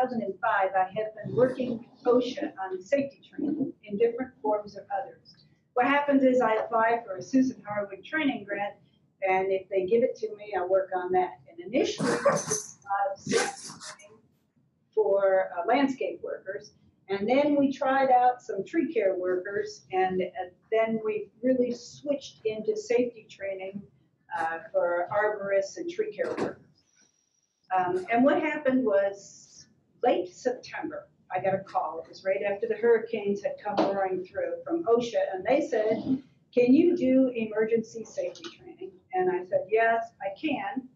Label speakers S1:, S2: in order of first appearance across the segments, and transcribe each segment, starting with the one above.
S1: 2005, I have been working with OSHA on safety training in different forms or others. What happens is I apply for a Susan Harwood training grant, and if they give it to me, I work on that. And initially, it was safety training for landscape workers. And then we tried out some tree care workers, and then we really switched into safety training for arborists and tree care workers. And what happened was late September, I got a call. It was right after the hurricanes had come roaring through from OSHA, and they said, can you do emergency safety training? And I said, yes, I can.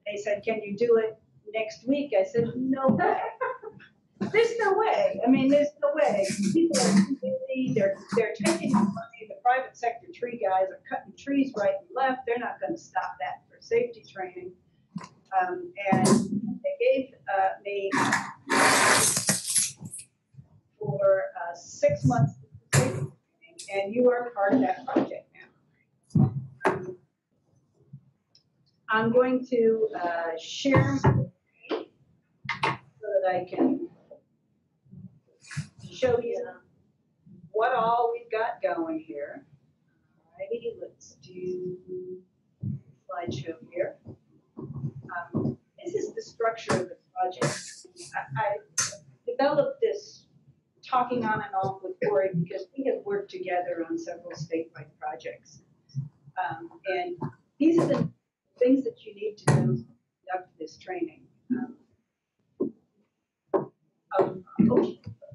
S1: They said, can you do it next week? I said, no way. There's no way. I mean, there's no way. People are completely, they're taking money. The private sector tree guys are cutting trees right and left. They're not going to stop that for safety training. And they gave me for 6 months of safety training, and you are part of that project now. I'm going to share my screen so that I can show you what all we've got going here. Alrighty, let's do slideshow here. This is the structure of the project. I developed this talking on and off with Cory because we have worked together on several statewide projects. And these are the things that you need to know to conduct this training.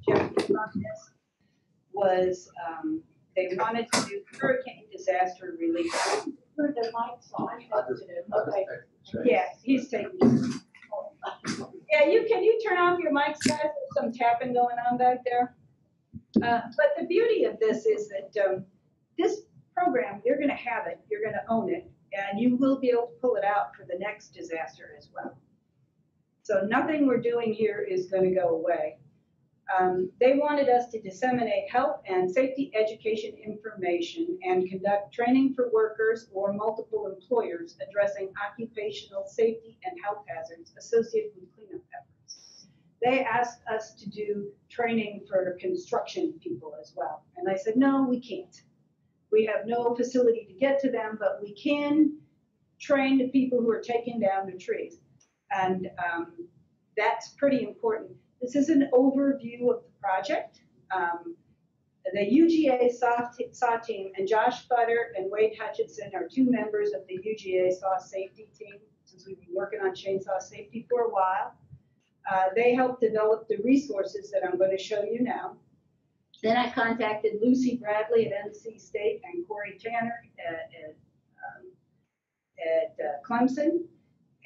S1: Objective on this was they wanted to do hurricane disaster relief. Turn the lights on. Okay. Yeah, he's taking. Yeah, can you turn off your mics, guys? There's some tapping going on back there. But the beauty of this is that this program, you're going to have it, you're going to own it, and you will be able to pull it out for the next disaster as well. So nothing we're doing here is going to go away. They wanted us to disseminate health and safety education information and conduct training for workers or multiple employers addressing occupational safety and health hazards associated with cleanup efforts. They asked us to do training for construction people as well. And I said, no, we can't. We have no facility to get to them, but we can train the people who are taking down the trees. And that's pretty important. This is an overview of the project. The UGA SAW team, and Josh Butter and Wade Hutcheson are two members of the UGA SAW safety team, since we've been working on chainsaw safety for a while. They helped develop the resources that I'm going to show you now. Then I contacted Lucy Bradley at NC State and Cory Tanner at Clemson,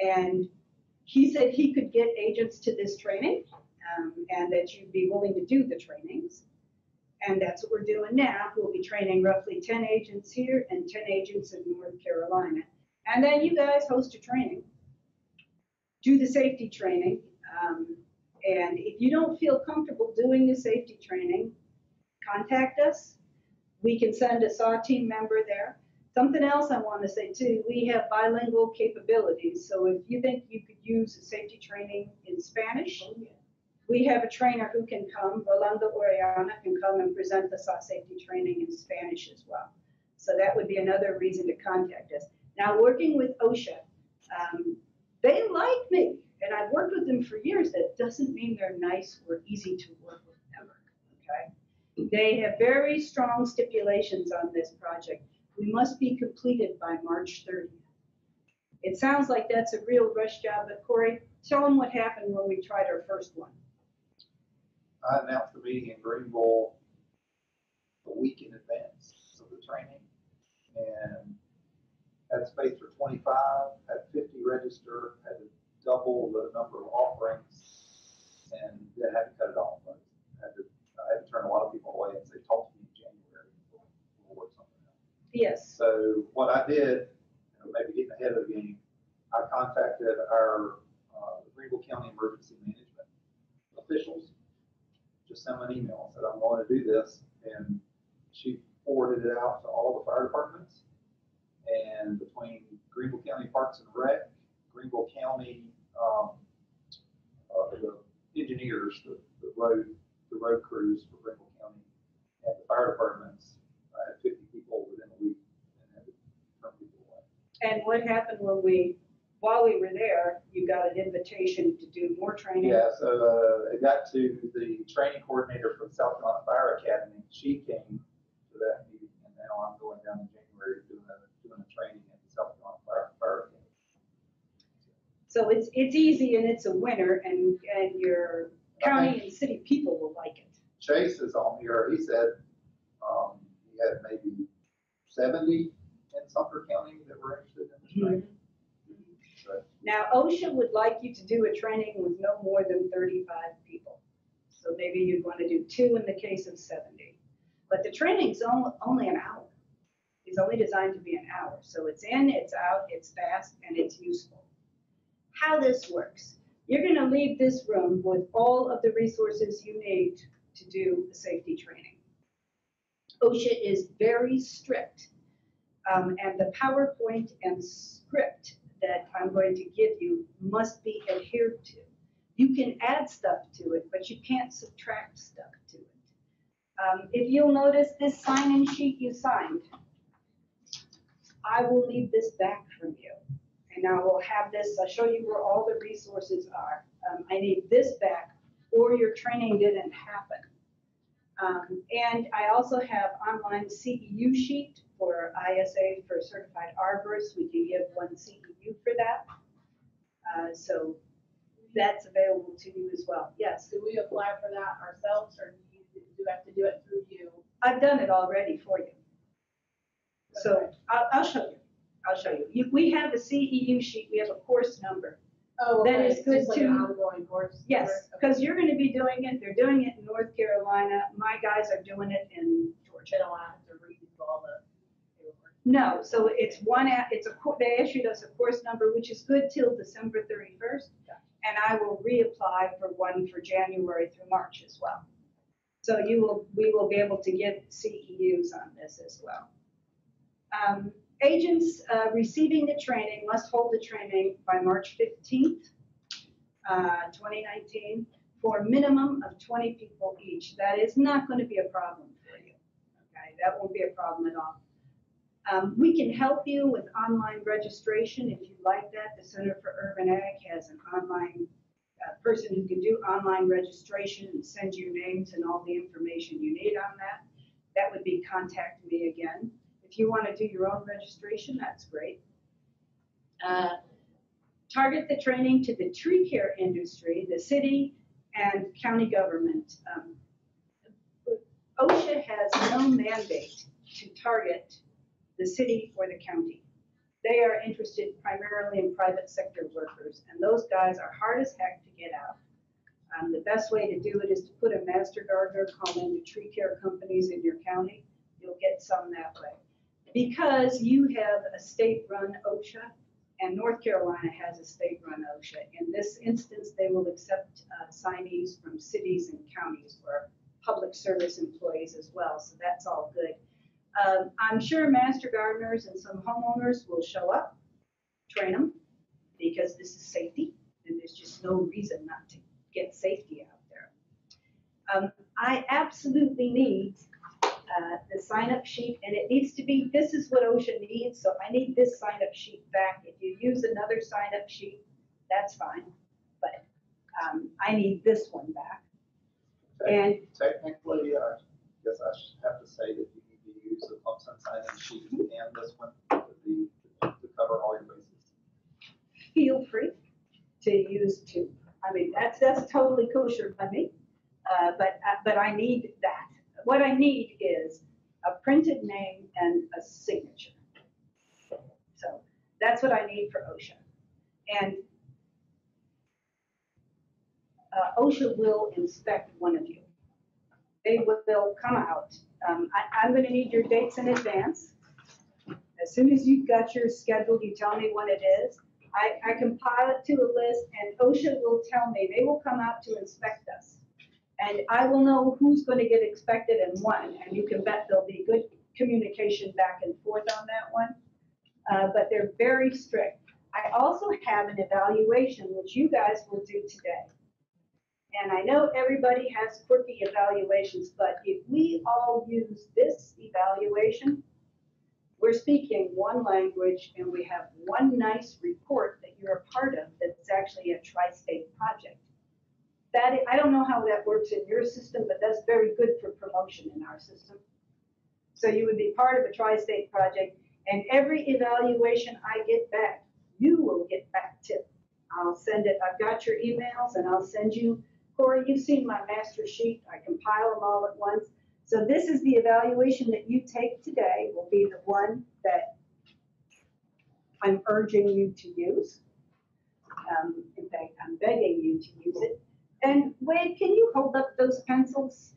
S1: and he said he could get agents to this training. And that you'd be willing to do the trainings. And that's what we're doing now. We'll be training roughly 10 agents here and 10 agents in North Carolina. And then you guys host a training, do the safety training. And if you don't feel comfortable doing the safety training, contact us. We can send a SAW team member there. Something else I want to say too, we have bilingual capabilities. So if you think you could use a safety training in Spanish, we have a trainer who can come, Rolando Oriana, can come and present the SAW safety training in Spanish as well. So that would be another reason to contact us. Now, working with OSHA, they like me, and I've worked with them for years. That doesn't mean they're nice or easy to work with ever, okay? They have very strong stipulations on this project. We must be completed by March 30th. It sounds like that's a real rush job, but Cory, tell them what happened when we tried our first one.
S2: I announced the meeting in Greenville a week in advance of the training, and had space for 25, had 50 register, had to double the number of offerings, and then had to cut it off. I had to turn a lot of people away and say, talk to me in January, we'll work something out.
S1: Yes.
S2: So what I did, maybe getting ahead of the game, I contacted our Greenville County Emergency Management officials. Just sent an email and said, I'm going to do this. And she forwarded it out to all the fire departments. And between Greenville County Parks and Rec, Greenville County, the engineers, the road crews for Greenville County, and the fire departments. I had 50 people within a week, and had to turn people away.
S1: And what happened while we were there, you got an invitation to do more training?
S2: Yeah, so it got to the training coordinator for the South Carolina Fire Academy. She came to that meeting, and now I'm going down in January doing a training at the South Carolina Fire Academy.
S1: So it's easy and it's a winner, and your county and city people will like it.
S2: Chase is on here. He said he had maybe 70 in Sumter County that were interested in this training.
S1: Now, OSHA would like you to do a training with no more than 35 people. So maybe you'd want to do 2 in the case of 70. But the training's only an hour. It's only designed to be an hour. So it's in, it's out, it's fast, and it's useful. How this works. You're going to leave this room with all of the resources you need to do the safety training. OSHA is very strict. And the PowerPoint and script that I'm going to give you must be adhered to. You can add stuff to it, but you can't subtract stuff to it. If you'll notice this sign-in sheet you signed, I will leave this back from you. And I will have this, I'll show you where all the resources are. I need this back, or your training didn't happen. And I also have online CEU sheet for ISA for certified arborists. We can give 1 CEU for that. So that's available to you as well. Yes.
S3: Do we apply for that ourselves, or do you have to do it through you?
S1: I've done it already for you. So I'll show you. I'll show you. We have a CEU sheet. We have a course number.
S3: Oh, okay.
S1: That is good
S3: just like
S1: too.
S3: an ongoing course.
S1: Yes,
S3: Okay.
S1: because you're going to be doing it. They're doing it in North Carolina. My guys are doing it in Georgia.
S3: They don't want to have to read all the paperwork.
S1: No, so it's they issued us a course number, which is good till December 31st. And I will reapply for one for January through March as well. So we will be able to give CEUs on this as well. Agents receiving the training must hold the training by March 15th, 2019, for a minimum of 20 people each. That is not going to be a problem for you. Okay, that won't be a problem at all. We can help you with online registration if you like that. The Center for Urban Ag has an online person who can do online registration and send you names and all the information you need on that. That would be contact me again. If you want to do your own registration, that's great. Target the training to the tree care industry, the city and county government. OSHA has no mandate to target the city or the county. They are interested primarily in private sector workers, and those guys are hard as heck to get out. The best way to do it is to put a master gardener calling the tree care companies in your county. You'll get some that way. Because you have a state-run OSHA, and North Carolina has a state-run OSHA. In this instance, they will accept signees from cities and counties for public service employees as well, so that's all good. I'm sure master gardeners and some homeowners will show up, train them, because this is safety, and there's just no reason not to get safety out there. I absolutely need the sign-up sheet, and it needs to be, this is what OSHA needs, so I need this sign-up sheet back. If you use another sign-up sheet, that's fine, but I need this one back. And
S2: technically, I guess I should have to say that you need to use the lump sum sign-in sheet and this one to cover all your bases.
S1: Feel free to use 2. I mean, that's totally kosher by me, but I need that. What I need is a printed name and a signature. So that's what I need for OSHA. And OSHA will inspect one of you. They will come out. I'm going to need your dates in advance. As soon as you've got yours scheduled, you tell me when it is. I compile it to a list, and OSHA will tell me. They will come out to inspect us. And I will know who's going to get inspected and when, and you can bet there'll be good communication back and forth on that one. But they're very strict. I also have an evaluation, which you guys will do today. And I know everybody has quirky evaluations, but if we all use this evaluation, we're speaking one language and we have one nice report that you're a part of that's actually a tri-state project. I don't know how that works in your system, but that's very good for promotion in our system. So you would be part of a tri-state project, and every evaluation I get back, you will get back too. I'll send it, I've got your emails, and I'll send you, Cory, you've seen my master sheet. I compile them all at once. So this is the evaluation that you take today will be the one that I'm urging you to use. In fact, I'm begging you to use it. And Wade, can you hold up those pencils?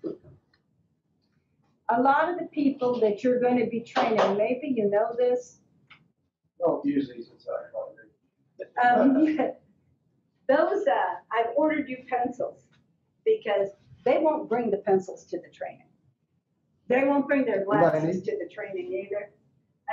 S1: A lot of the people that you're going to be training, maybe you know this.
S2: Don't use these inside.
S1: Those, I've ordered you pencils because they won't bring the pencils to the training. They won't bring their glasses to the training either.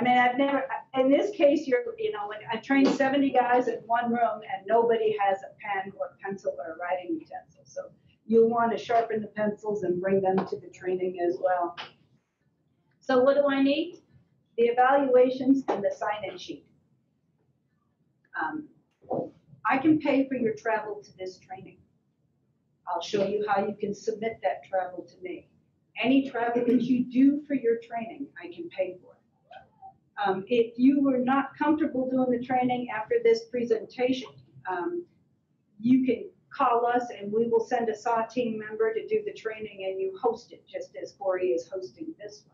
S1: I mean, I've never, in this case, when I trained 70 guys in one room and nobody has a pen or pencil or a writing utensil. So you'll want to sharpen the pencils and bring them to the training as well. So what do I need? The evaluations and the sign-in sheet. I can pay for your travel to this training. I'll show you how you can submit that travel to me. Any travel that you do for your training, I can pay for. If you were not comfortable doing the training after this presentation, you can call us and we will send a SAW team member to do the training and you host it, just as Cory is hosting this one.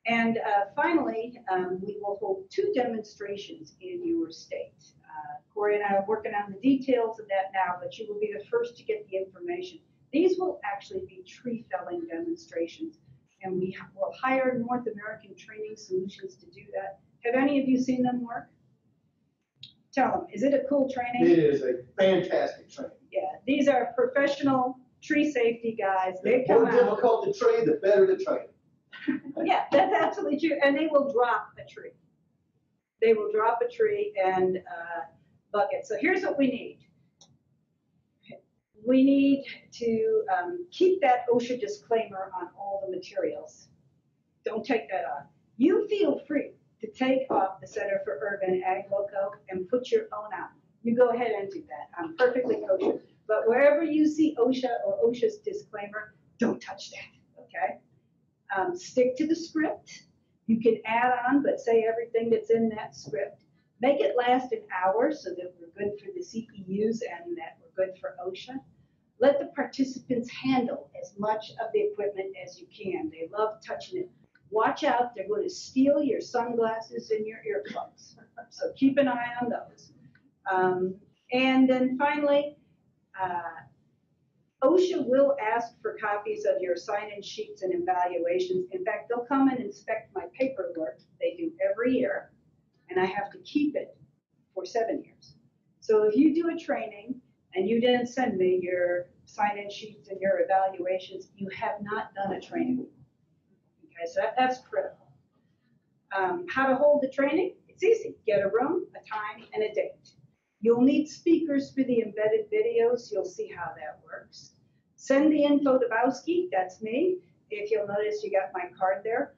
S1: And finally, we will hold 2 demonstrations in your state. Cory and I are working on the details of that now, but you will be the first to get the information. These will actually be tree felling demonstrations, and we will hire North American Training Solutions to do that. Have any of you seen them work? Tell them, is it a cool training?
S4: It is a fantastic training.
S1: Yeah, these are professional tree safety guys. They
S4: The
S1: come
S4: more
S1: out.
S4: difficult the tree, the better the training.
S1: Yeah, that's absolutely true. And they will drop a tree. They will drop a tree and bucket. So here's what we need. We need to keep that OSHA disclaimer on all the materials. Don't take that off. You feel free to take off the Center for Urban Ag logo and put your own on. You go ahead and do that. I'm perfectly kosher. But wherever you see OSHA or OSHA's disclaimer, don't touch that, okay? Stick to the script. You can add on, but say everything that's in that script. Make it last an hour so that we're good for the CEUs and that we're good for OSHA. Let the participants handle as much of the equipment as you can. They love touching it. Watch out, they're going to steal your sunglasses and your earplugs. So keep an eye on those. And then finally, OSHA will ask for copies of your sign-in sheets and evaluations. In fact, they'll come and inspect my paperwork. They do every year, and I have to keep it for 7 years. So if you do a training and you didn't send me your sign-in sheets and your evaluations, you have not done a training. Okay, so that's critical. How to hold the training? It's easy. Get a room, a time, and a date. You'll need speakers for the embedded videos. You'll see how that works. Send the info to Bauske, that's me. If you'll notice, you got my card there.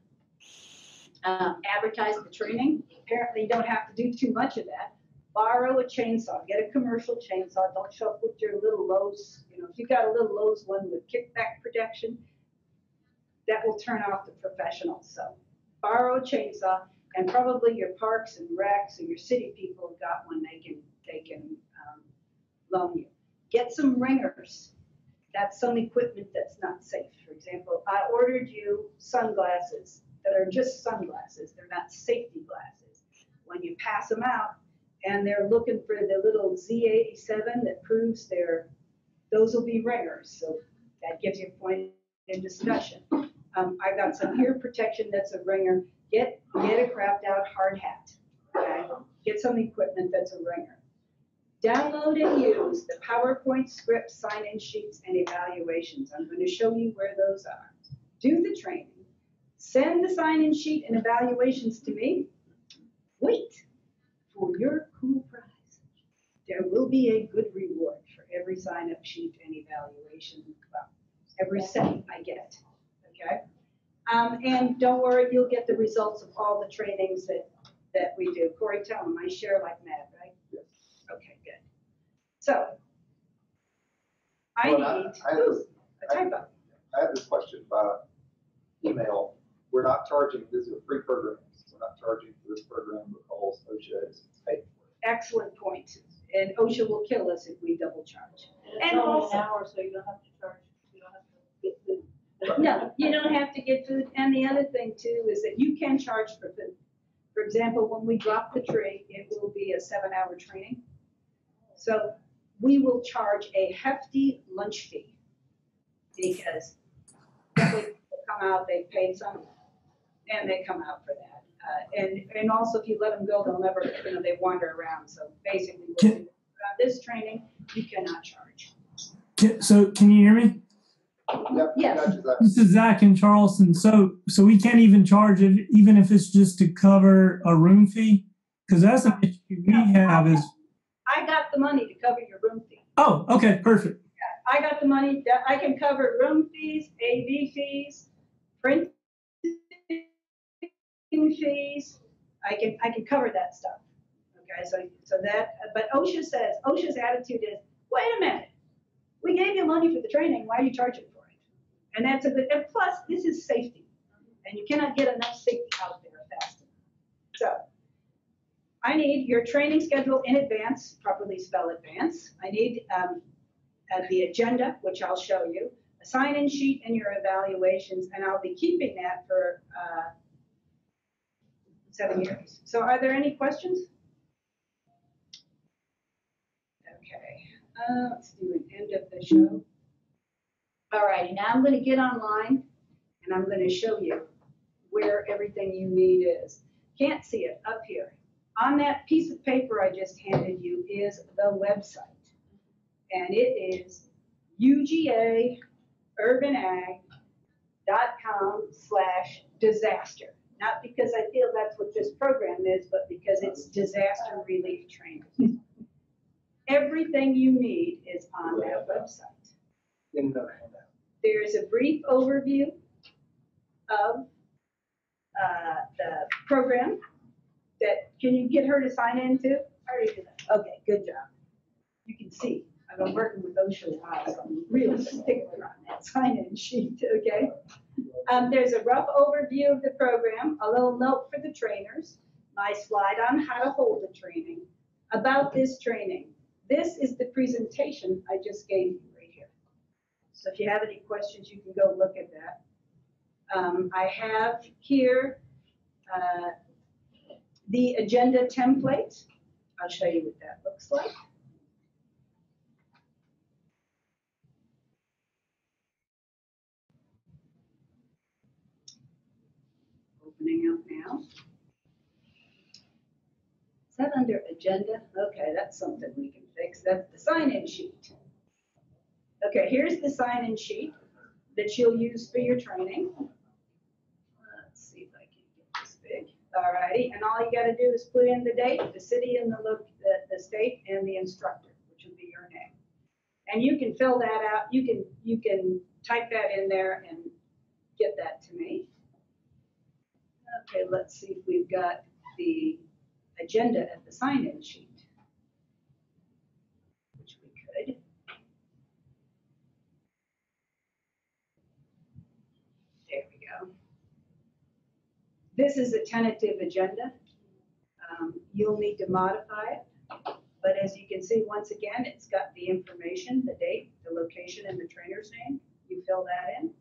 S1: Advertise the training. Apparently, you don't have to do too much of that. Borrow a chainsaw. Get a commercial chainsaw. Don't show up with your little Lowe's. You know, if you got a little Lowe's one with kickback protection, that will turn off the professionals. So borrow a chainsaw, and probably your parks and recs or your city people have got one they can loan you. Get some ringers. That's some equipment that's not safe. For example, I ordered you sunglasses that are just sunglasses. They're not safety glasses. When you pass them out and they're looking for the little Z87 that proves those will be ringers. So that gives you a point in discussion. I got some ear protection that's a ringer. Get a crapped out hard hat. Okay? Get some equipment that's a ringer. Download and use the PowerPoint script, sign-in sheets, and evaluations. I'm going to show you where those are. Do the training. Send the sign-in sheet and evaluations to me. Wait for your cool prize. There will be a good reward for every sign-up sheet and evaluation, well, every set I get, okay? And don't worry, you'll get the results of all the trainings that we do. Cory, tell them, I share like mad, right?
S2: Yes.
S1: Okay, good. So, I
S2: Well,
S1: need,
S2: I
S1: a typo.
S2: I have this question by email. We're not charging, these are free programs. We're not charging for this program because OSHA is paid for it.
S1: Excellent point. And OSHA will kill us if we double charge.
S3: And
S1: And
S3: it's only
S1: also-
S3: an hour, so you don't have to charge, you don't have to get food.
S1: No, you don't have to get food. And the other thing too is that you can charge for food. For example, when we drop the tree, it will be a 7-hour training. So we will charge a hefty lunch fee because when people come out, they paid some and they come out for that. And also if you let them go, they'll never, they wander around. So basically, this training, you cannot charge.
S5: So can you hear me?
S2: Yep.
S1: Yes.
S2: Gotcha, Zach.
S5: This is Zach in Charleston. So we can't even charge it, even if it's just to cover a room fee? Because that's an issue we have is.
S1: I got the money to cover your room fee.
S5: Oh, okay, perfect.
S1: I got the money that I can cover room fees, AV fees, printing fees. I can cover that stuff. Okay, so that, but OSHA's attitude is, wait a minute, we gave you money for the training, why are you charging for it? And that's a good, and plus this is safety, and you cannot get enough safety out there fast enough. So I need your training schedule in advance, properly spell advance. I need the agenda, which I'll show you, a sign-in sheet and your evaluations, and I'll be keeping that for 7 years. So are there any questions? Okay, let's do an end of the show. All righty, now I'm going to get online and I'm going to show you where everything you need is. Can't see it up here. On that piece of paper I just handed you is the website. And it is ugaurbanag.com/disaster. Not because I feel that's what this program is, but because it's disaster relief training. Everything you need is on that website. There's a brief overview of the program that, can you get her to sign in too? I already did that. Okay, good job. You can see, I've been working with OSHA a while, so I'm really particular on that sign-in sheet, okay? There's a rough overview of the program, a little note for the trainers, my slide on how to hold the training, about this training. This is the presentation I just gave you right here. So if you have any questions, you can go look at that. I have here the agenda template. I'll show you what that looks like. Opening up now. Is that under agenda? Okay, that's something we can fix. That's the sign-in sheet. Okay, here's the sign-in sheet that you'll use for your training. Let's see if I can get this big. All righty, and all you got to do is put in the date, the city, and the state, and the instructor, which will be your name. And you can fill that out. You can type that in there and get that to me. Okay, let's see if we've got the agenda at the sign-in sheet, which we could. There we go. This is a tentative agenda. You'll need to modify it, but as you can see, once again, it's got the information, the date, the location, and the trainer's name. You fill that in,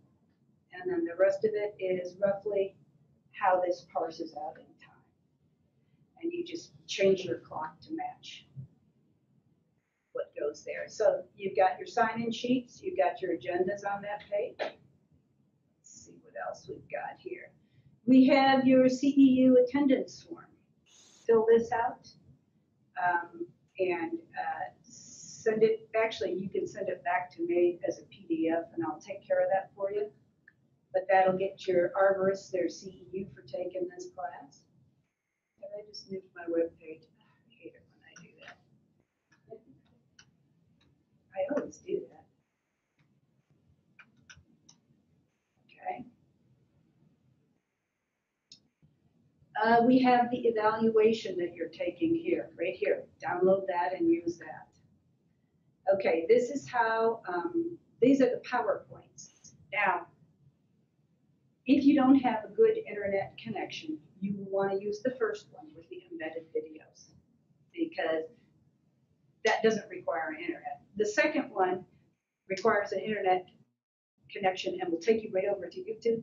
S1: and then the rest of it is roughly how this parses out in time. And you just change your clock to match what goes there. So you've got your sign-in sheets, you've got your agendas on that page. Let's see what else we've got here. We have your CEU attendance form. Fill this out and send it. Actually, you can send it back to me as a PDF and I'll take care of that for you. But that'll get your arborists their CEU for taking this class. And I just moved my web page. I hate it when I do I always do that. Okay. We have the evaluation that you're taking here, right here. Download that and use that. Okay, this is how, these are the PowerPoints. Now, if you don't have a good internet connection, you want to use the first one with the embedded videos because that doesn't require an internet. The second one requires an internet connection and will take you right over to YouTube.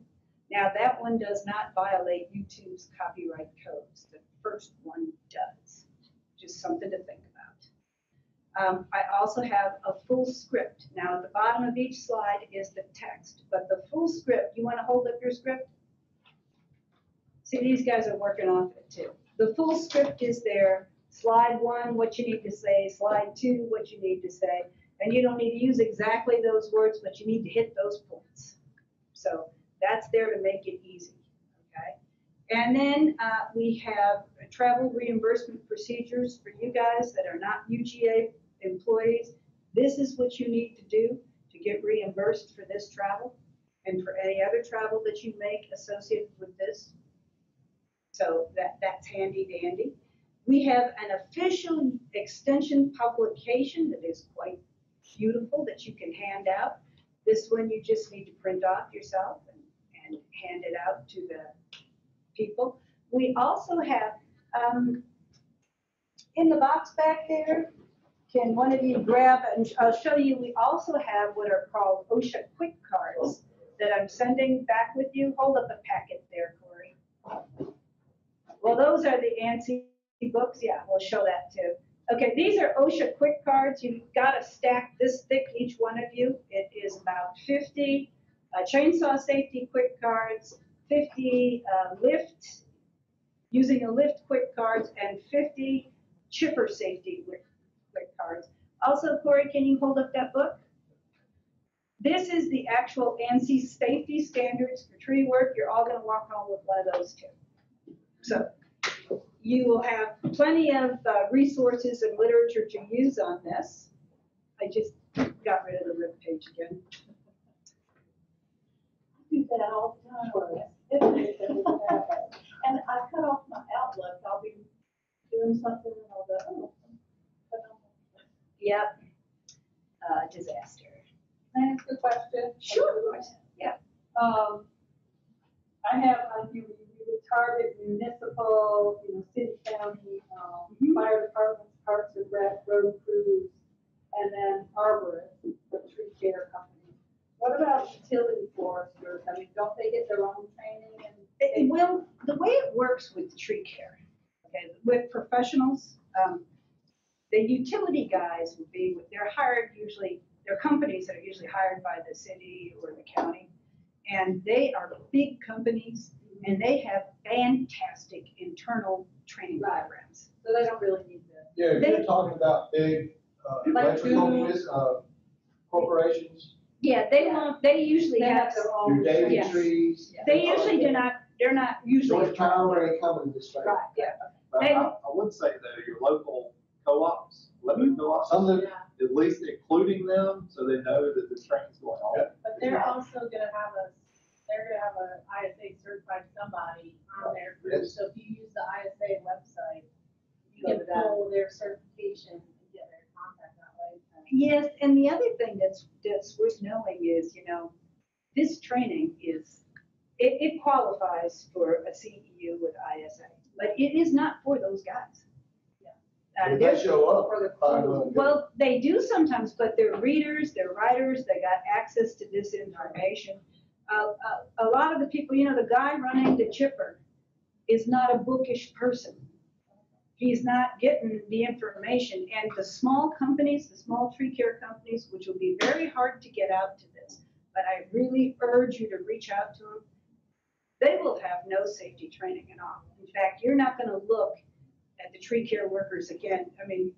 S1: Now that one does not violate YouTube's copyright codes. The first one does. Just something to think about. I also have a full script. Now at the bottom of each slide is the text, but the full script, you want to hold up your script? See, these guys are working off it too. The full script is there. Slide 1, what you need to say. Slide 2, what you need to say. And you don't need to use exactly those words, but you need to hit those points. So that's there to make it easy, okay? And then we have travel reimbursement procedures for you guys that are not UGA employees. This is what you need to do to get reimbursed for this travel and for any other travel that you make associated with this. So that's handy dandy. We have an official extension publication that is quite beautiful that you can hand out. This one you just need to print off yourself and hand it out to the people. We also have, in the box back there, can one of you grab, and I'll show you, we also have what are called OSHA quick cards that I'm sending back with you. Hold up a packet there, Cory. Well, those are the ANSI books. Yeah, we'll show that too. Okay, these are OSHA quick cards. You've got a stack this thick, each one of you. It is about 50 chainsaw safety quick cards, 50 using a lift quick cards, and 50 chipper safety quick cards. Also, Cory, can you hold up that book? This is the actual ANSI safety standards for tree work. You're all going to walk home with one of those too. So you will have plenty of resources and literature to use on this. I just got rid of the rib page again.
S3: I do that all the time. And I cut off my Outlook. I'll be doing something and I'll go, oh.
S1: Yep. Disaster.
S6: Can I ask a question?
S1: Sure. Yeah.
S6: I have on you target municipal, city, county, fire departments, parks and rec, road crews, and then arborists, the tree care company. What about utility foresters? I mean, don't they get their own training?
S1: Well, the way it works with tree care, okay, with professionals, the utility guys would be, they're hired usually, they're companies that are usually hired by the city or the county, and they are big companies, and they have fantastic internal training programs.
S6: So they don't really need that.
S4: Yeah, if you're talking about big, electrical, corporations,
S1: Yeah, they usually
S6: They
S1: have,
S6: have their own.
S4: your David
S1: Yes.
S4: trees.
S1: they usually they're not usually.
S4: North Carolina ain't coming this way.
S1: Right, yeah.
S2: But
S1: They-
S2: I would say though, your local co-ops, electric co-ops,
S4: Some of them,
S3: Yeah,
S2: at least including them so they know that the training's going on.
S4: Yeah.
S3: but they're also gonna have a ISA certified somebody on their group.
S4: Yes.
S3: So if you use the ISA website, you
S1: Go
S3: can
S1: to that.
S3: pull their certification and get their contact that way.
S1: Yes, and the other thing that's worth knowing is, this training is, it qualifies for a CEU with ISA, but it is not for those guys.
S4: if they show up,
S3: For the
S4: I'm
S3: crew.
S4: gonna go.
S1: Well, they do sometimes, but they're readers, they're writers, they got access to this information. A lot of the people, the guy running the chipper is not a bookish person. He's not getting the information, and the small companies, the small tree care companies, which will be very hard to get out to this, but I really urge you to reach out to them. They will have no safety training at all. In fact, you're not going to look at the tree care workers again. I mean,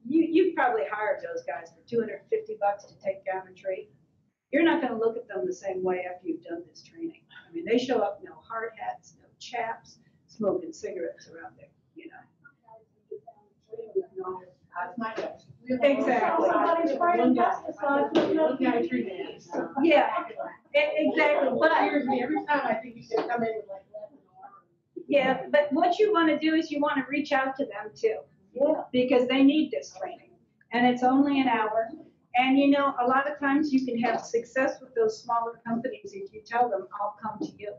S1: you probably hired those guys for $250 to take down a tree. You're not going to look at them the same way after you've done this training. I mean, they show up, no hard hats, no chaps, smoking cigarettes around there,
S3: That's my question.
S1: Exactly.
S3: Somebody's spraying pesticides.
S1: Yeah, exactly, but.
S6: Every time I think you should come in with like.
S1: Yeah, but what you want to do is you want to reach out to them too.
S3: Yeah.
S1: Because they need this training. And it's only an hour. And you know, a lot of times you can have success with those smaller companies if you tell them, I'll come to you.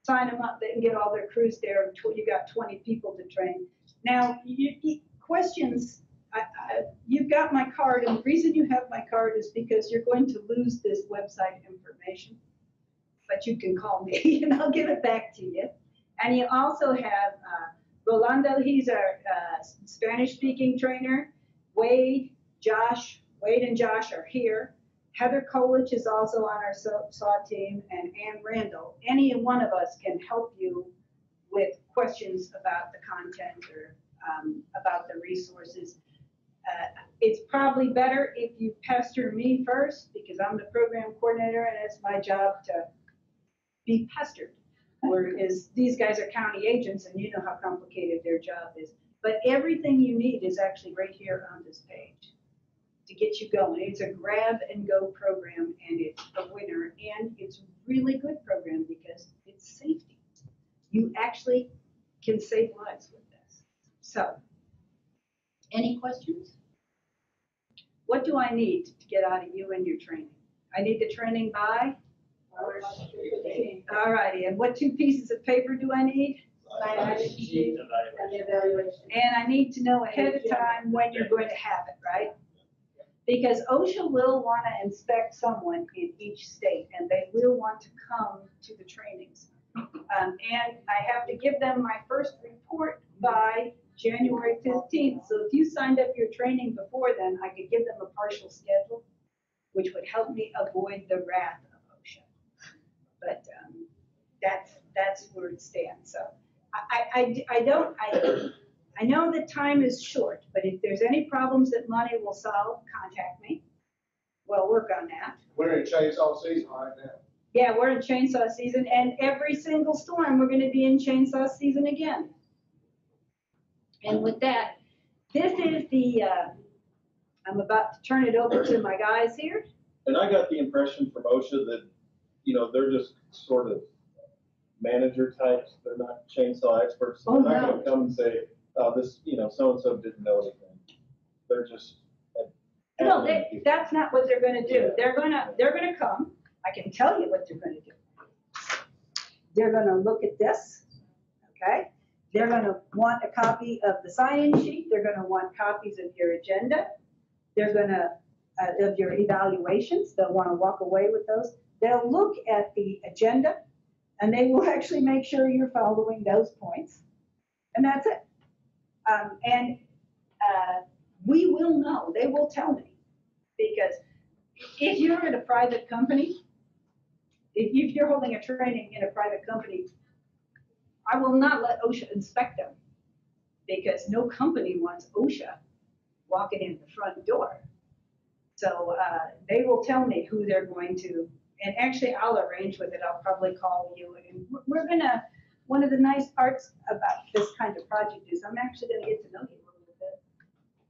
S1: Sign them up, they can get all their crews there until you got 20 people to train. Now, questions, you've got my card, and the reason you have my card is because you're going to lose this website information. But you can call me and I'll give it back to you. And you also have Rolando, he's our Spanish-speaking trainer. Wade and Josh are here. Heather Colich is also on our SAW team, and Ann Randall. Any one of us can help you with questions about the content or about the resources. It's probably better if you pester me first, because I'm the program coordinator and it's my job to be pestered. Whereas these guys are county agents and you know how complicated their job is. But everything you need is actually right here on this page to get you going. It's a grab and go program, and it's a winner, and it's a really good program because it's safety. You actually can save lives with this. So, any questions? What do I need to get out of you and your training? I need the training by? All righty, and what 2 pieces of paper do I need?
S6: And the evaluation.
S1: And I need to know ahead of time when you're going to have it, right? Because OSHA will want to inspect someone in each state, and they will want to come to the trainings. And I have to give them my first report by January 15th. So if you signed up your training before then, I could give them a partial schedule, which would help me avoid the wrath of OSHA. But that's where it stands. So I know that time is short, but if there's any problems that money will solve, contact me. We'll work on that.
S4: We're in chainsaw season right now.
S1: Yeah, we're in chainsaw season, and every single storm, we're going to be in chainsaw season again. And with that, this is the, I'm about to turn it over to my guys here.
S7: And I got the impression from OSHA that, you know, they're just sort of manager types. They're not chainsaw experts. So they're not going to come and say, this, you know, so-and-so didn't know anything. They're just.
S1: No, that's not what they're going to do. They're going to come. I can tell you what they're going to do. They're going to look at this, okay? They're going to want a copy of the sign-in sheet. They're going to want copies of your agenda. They're going to, of your evaluations. They'll want to walk away with those. They'll look at the agenda, and they will actually make sure you're following those points. And that's it. We will know. They will tell me. Because if you're in a private company, if you're holding a training in a private company, I will not let OSHA inspect them, because no company wants OSHA walking in the front door. So they will tell me who they're going to, and actually I'll arrange with it. I'll probably call you, and we're gonna, one of the nice parts about this kind of project is I'm actually gonna get to know you a little bit.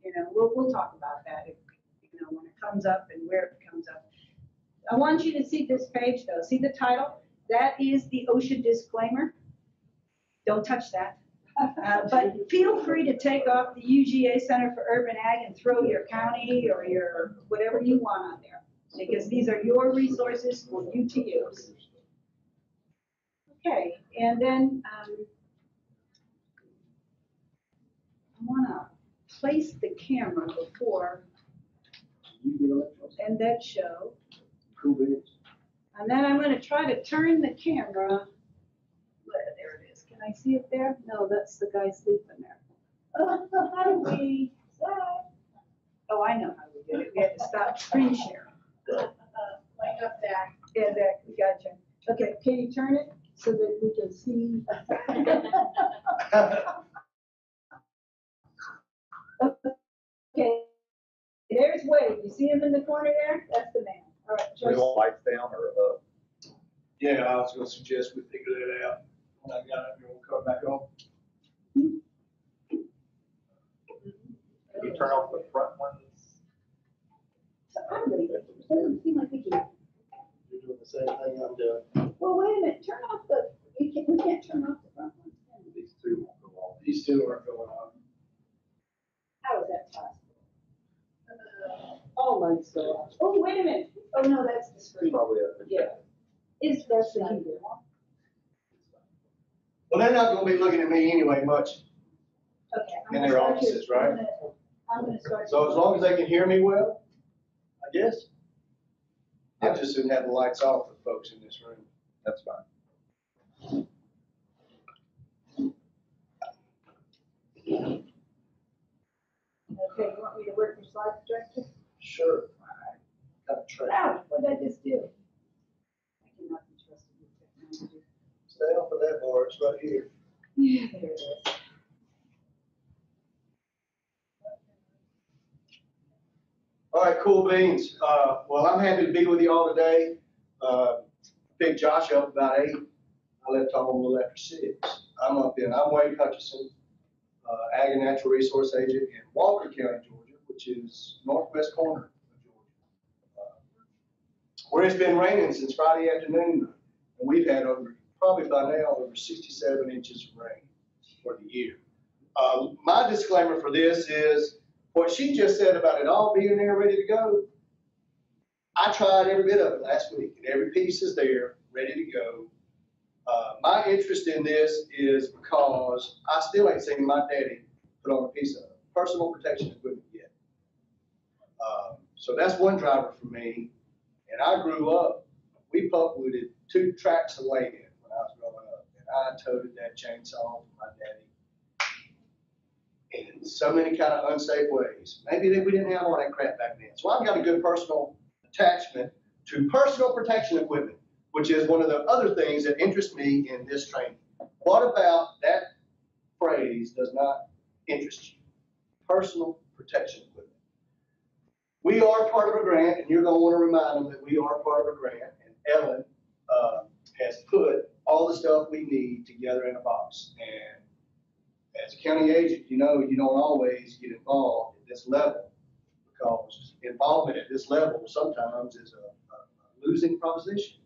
S1: You know, we'll talk about that, if, you know, when it comes up and where it comes up. I want you to see this page though. See the title? That is the OSHA disclaimer. Don't touch that. But feel free to take off the UGA Center for Urban Ag and throw your county or your whatever you want on there, because these are your resources for you to use. Okay, and then I want to place the camera before and that show.
S4: Cool beans.
S1: And then I'm going to try to turn the camera. There it is. Can I see it there? No, that's the guy sleeping there. How do we? Oh, I know how we did it. We had to stop screen share.
S6: Like up there.
S1: Yeah, there. We got you. Okay, can you turn it so that we can see? Okay. There's Wade. You see him in the corner there? That's the man. All right.
S2: We want lights down or up?
S4: Yeah, I was gonna suggest we figure that out. When I got up here, we'll cut back on.
S2: turn off the front ones.
S3: So I really, it doesn't seem like we can.
S4: You're doing the same thing I'm doing.
S3: Well, wait a minute, turn off the, we can't turn off the front ones. Can we?
S2: These two won't go on.
S4: These two aren't going on.
S3: How is that possible?
S6: All lights go off.
S3: Oh, wait a minute. Oh, no, that's the
S2: It's
S3: screen.
S2: probably a.
S3: Yeah. Is that's the keyboard?
S4: Well, they're not gonna be looking at me anyway much
S3: Okay. I'm
S4: in
S3: gonna
S4: their
S3: start
S4: offices,
S3: your-
S4: right?
S3: I'm gonna start.
S4: So as long as they can hear me well, I guess. I just shouldn't have the lights off for folks in this room.
S2: That's fine.
S3: Okay, you want me to work your slide projector?
S4: Sure. Kind of try.
S3: Ouch, what did I just do?
S6: I cannot be trusted with technology.
S4: Stay off of that bar, it's right here.
S3: Yeah, there it is.
S4: All right, cool beans. Well, I'm happy to be with you all today. Picked Josh up about 8. I left home a little after 6. I'm Wade Hutcheson, Ag and Natural Resource Agent in Walker County, Georgia, which is northwest corner of Georgia, where it's been raining since Friday afternoon. And we've had probably by now, over 67 inches of rain for the year. My disclaimer for this is, what she just said about it all being there ready to go, I tried every bit of it last week, and every piece is there, ready to go. My interest in this is because I still ain't seen my daddy put on a piece of personal protection equipment yet. So that's one driver for me. And I grew up, we pulpwooded 2 tracts of land when I was growing up, and I toted that chainsaw with my daddy in so many kind of unsafe ways. Maybe we didn't have all that crap back then. So I've got a good personal attachment to personal protection equipment, which is one of the other things that interest me in this training. What about that phrase does not interest you? Personal protection equipment. We are part of a grant, and you're going to want to remind them that we are part of a grant, and Ellen has put all the stuff we need together in a box. And as a county agent, you know you don't always get involved at this level, because involvement at this level sometimes is a losing proposition.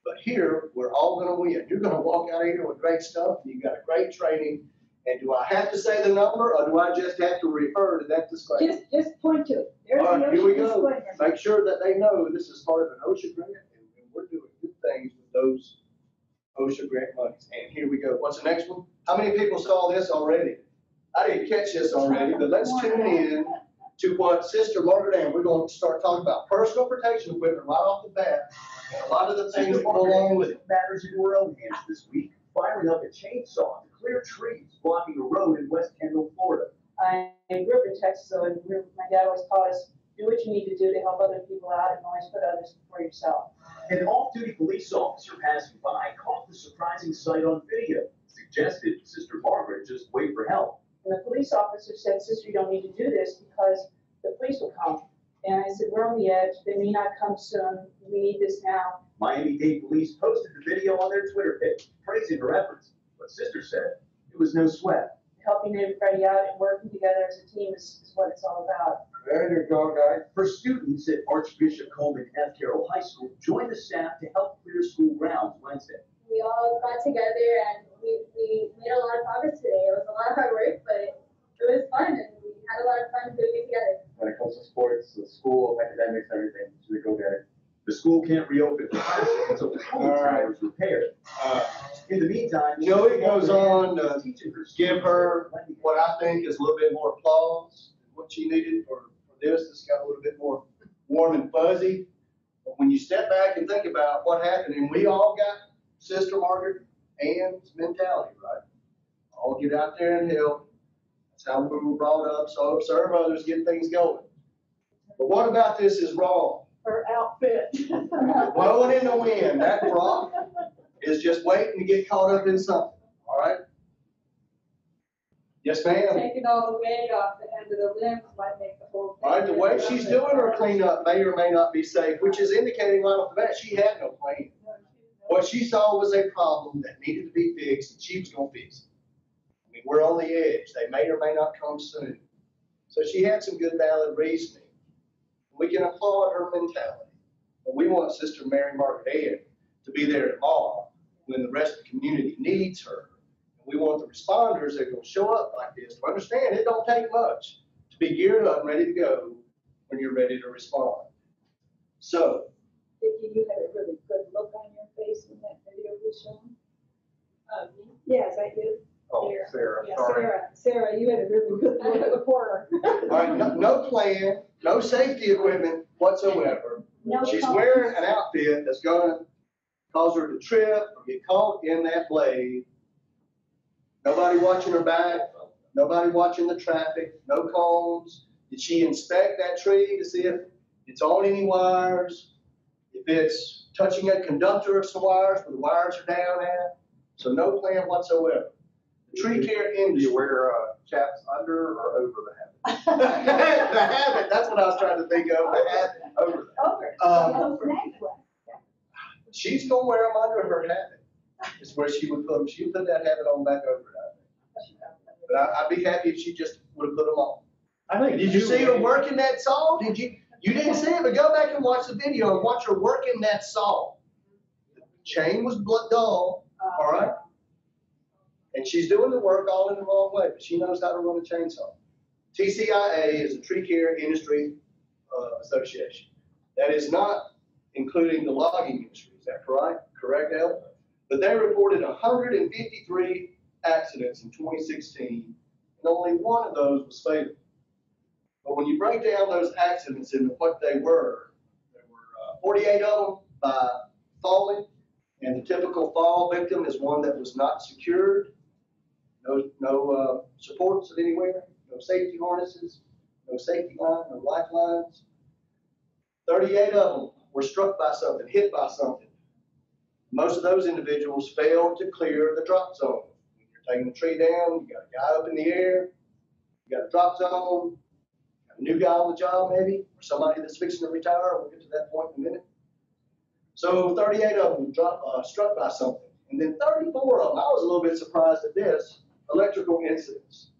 S4: But here, we're all going to win. You're going to walk out of here with great stuff. You've got a great training. And do I have to say the number, or do I just have to refer to that disclaimer?
S3: Just point to it. There's
S4: All right,
S3: the
S4: here we
S3: OSHA
S4: go.
S3: disclaimer.
S4: Make sure that they know this is part of an OSHA grant, and we're doing good things with those OSHA grant monies. And here we go. What's the next one? How many people saw this already? I didn't catch this already, but let's tune in to what Sister Margaret Ann, we're going to start talking about personal protection equipment right off the bat, and a lot of the things that go along with it.
S8: Matters in her own hands this week, firing up a chainsaw to clear trees blocking a road in West Kendall, Florida.
S9: I grew up in Texas, so my dad always taught us, do what you need to do to help other people out and always put others before yourself.
S8: An off-duty police officer passing by caught the surprising sight on video, suggested Sister Margaret just wait for help.
S9: And the police officer said, sister, you don't need to do this because the police will come. And I said, we're on the edge. They may not come soon. We need this now.
S8: Miami-Dade police posted the video on their Twitter page, praising her efforts. But Sister said it was no sweat.
S9: Helping everybody out and working together as a team is what it's all about.
S4: There you go, guys.
S8: For students at Archbishop Coleman F. Carroll High School, joined the staff to help clear school grounds Wednesday.
S10: We all got together and we made a lot of progress today. It was a lot of hard work, but it was fun and we had a lot of fun doing it together.
S11: When it comes to sports, the school, academics, everything, so we go get it.
S8: The school can't reopen for classes until the cooling tower is repaired. In the meantime,
S4: Joey goes on to give her what I think is a little bit more applause, what she needed for this. This got a little bit more warm and fuzzy. But when you step back and think about what happened, and we all got Sister Margaret Ann's mentality, right? All get out there and help. That's how we were brought up, so serve others, get things going. But what about this is wrong?
S3: Her outfit.
S4: Blowing in the wind, that frock is just waiting to get caught up in something, all right? Yes, ma'am.
S6: Taking all the weight off the end of the limbs might make the whole thing.
S4: All right, the way she's doing her cleanup may or may not be safe, which is indicating right off the bat she had no plan. What she saw was a problem that needed to be fixed, and she was going to fix it. I mean, we're on the edge. They may or may not come soon. So she had some good valid reasoning. We can applaud her mentality, but we want Sister Mary Margaret Ed to be there tomorrow when the rest of the community needs her. And we want the responders that are going to show up like this to understand it don't take much to be geared up and ready to go when you're ready to respond. So,
S3: Vicki, you had a really good look on your face when that video was shown.
S6: Yeah, is that you?
S2: Oh, Sarah,
S6: Yeah,
S2: sorry.
S6: Sarah, you had a really good look for her.
S4: all right, no plan, no safety equipment whatsoever.
S3: No
S4: She's
S3: phones.
S4: wearing an outfit that's gonna cause her to trip or get caught in that blade. Nobody watching her back, nobody watching the traffic, no cones. Did she inspect that tree to see if it's on any wires? If it's touching a conductor of some wires where the wires are down at? So no plan whatsoever. The tree care
S2: Do
S4: industry.
S2: you wear chaps under or over the habit?
S4: The habit, that's what I was trying to think of, the habit, over that. She's gonna wear them under her habit, is where she would put them. She would put that habit on back over it, I think. But I'd be happy if she just would have put them on.
S7: I think.
S4: Did you see her working that saw? Did you? You didn't see it, but go back and watch the video and watch her working that saw. The chain was dull, all right? And she's doing the work all in the wrong way, but she knows how to run a chainsaw. TCIA is a Tree Care Industry Association. That is not including the logging industry. Is that correct? Correct, Ellen? But they reported 153 accidents in 2016, and only one of those was fatal. But when you break down those accidents into what they were, there were 48 of them by falling, and the typical fall victim is one that was not secured. No supports of anywhere, no safety harnesses, no safety line, no lifelines. 38 of them were struck by something, hit by something. Most of those individuals failed to clear the drop zone. When you're taking the tree down, you got a guy up in the air, you got a drop zone, a new guy on the job maybe, or somebody that's fixing to retire. We'll get to that point in a minute. So 38 of them struck by something. And then 34 of them, I was a little bit surprised at this, electrical incidents,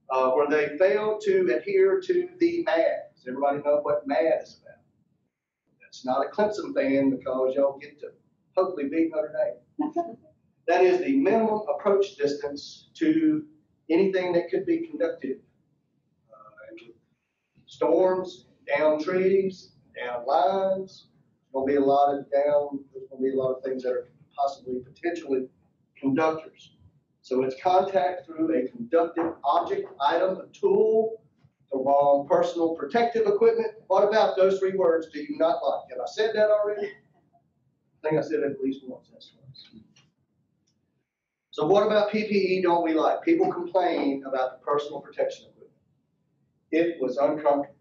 S4: where they failed to adhere to the MAD. Does everybody know what MAD is about? That's not a Clemson fan because y'all get to hopefully beat Notre Dame. That is the minimum approach distance to anything that could be conductive. Storms, down trees, down lines. There's going to be a lot of there's going to be a lot of things that are possibly, potentially conductors. So it's contact through a conductive object, item, a tool, the wrong personal protective equipment. What about those three words do you not like? Have I said that already? I think I said it at least once. That's once. So what about PPE don't we like? People complain about the personal protection equipment. It was uncomfortable.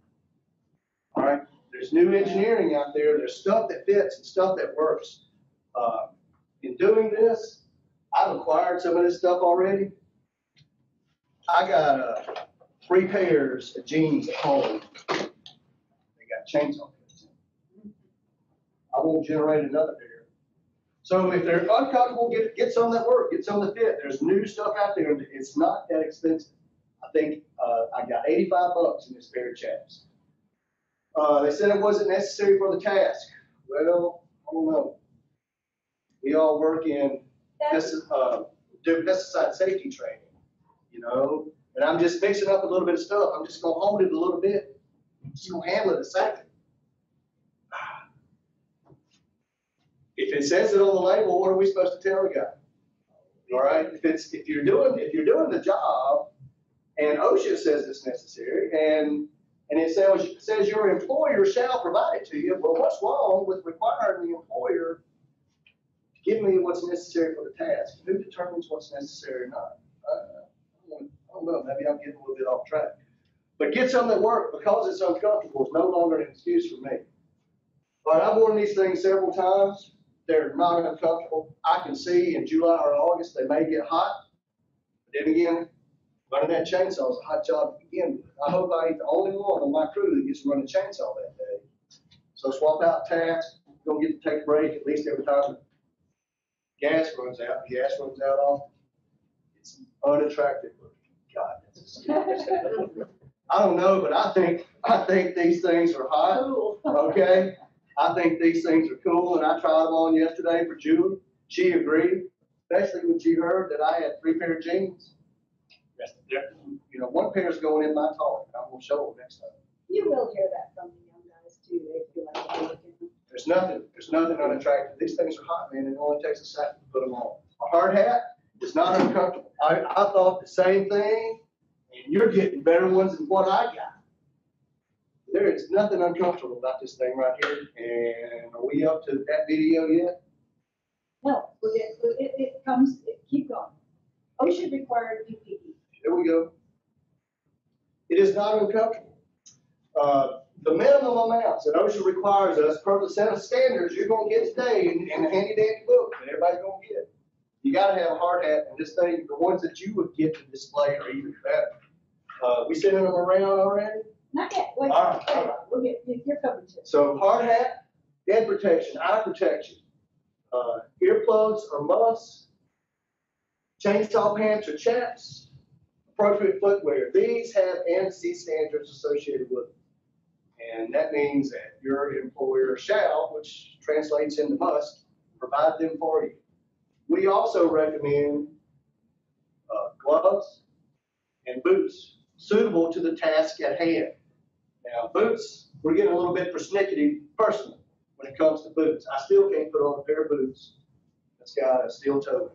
S4: All right, there's new engineering out there. There's stuff that fits and stuff that works. In doing this, I've acquired some of this stuff already. I got 3 pairs of jeans at home. They got chainsaw pits. I won't generate another pair. So if they're uncomfortable, get some that work, get some that fit. There's new stuff out there. It's not that expensive. I think I got $85 in this pair of chaps. They said it wasn't necessary for the task. Well, I don't know. We all work in do pesticide safety training, you know, and I'm just mixing up a little bit of stuff. I'm just going to hold it a little bit. I'm just going to handle it a second. If it says it on the label, what are we supposed to tell the guy? All right. If you're doing the job, and OSHA says it's necessary, and it says your employer shall provide it to you. Well, what's wrong with requiring the employer to give me what's necessary for the task? Who determines what's necessary or not? I don't know. Maybe I'm getting a little bit off track. But get something that works because it's uncomfortable. It's no longer an excuse for me. But I've worn these things several times. They're not uncomfortable. I can see in July or August they may get hot. But then again, running that chainsaw is a hot job to begin with. I hope I ain't the only one on my crew that gets to run a chainsaw that day. So swap out tasks. Don't get to take a break at least every time the gas runs out. The gas runs out often. It's unattractive looking. God, that's a I don't know, but I think these things are hot,
S3: Cool.
S4: okay? I think these things are cool, and I tried them on yesterday for Julie. She agreed, especially when she heard that I had 3 pair of jeans. You know, 1 pair is going in my car, and I'm gonna show them next time.
S1: You will hear that from the young guys too. They feel like they're looking.
S4: There's nothing unattractive. These things are hot, man, and it only takes a second to put them on. A hard hat is not uncomfortable. I thought the same thing, and you're getting better ones than what I got. There is nothing uncomfortable about this thing right here. And are we up to that video yet?
S1: No, it comes, keep going. OSHA required PPE.
S4: There we go. It is not uncomfortable. The minimum amounts that OSHA requires us per the set of standards you're going to get today in the handy dandy book that everybody's going to get. You got to have a hard hat, and this thing, the ones that you would get to display are even better. We sending them around already?
S1: Not yet, wait,
S4: All right,
S1: wait,
S4: all right.
S1: we'll get, you're covered too.
S4: So hard hat, head protection, eye protection, earplugs or muffs, chainsaw pants or chaps, appropriate footwear. These have ANSI standards associated with them. And that means that your employer shall, which translates into must, provide them for you. We also recommend gloves and boots suitable to the task at hand. Now, boots, we're getting a little bit persnickety personally when it comes to boots. I still can't put on a pair of boots that's got a steel toe.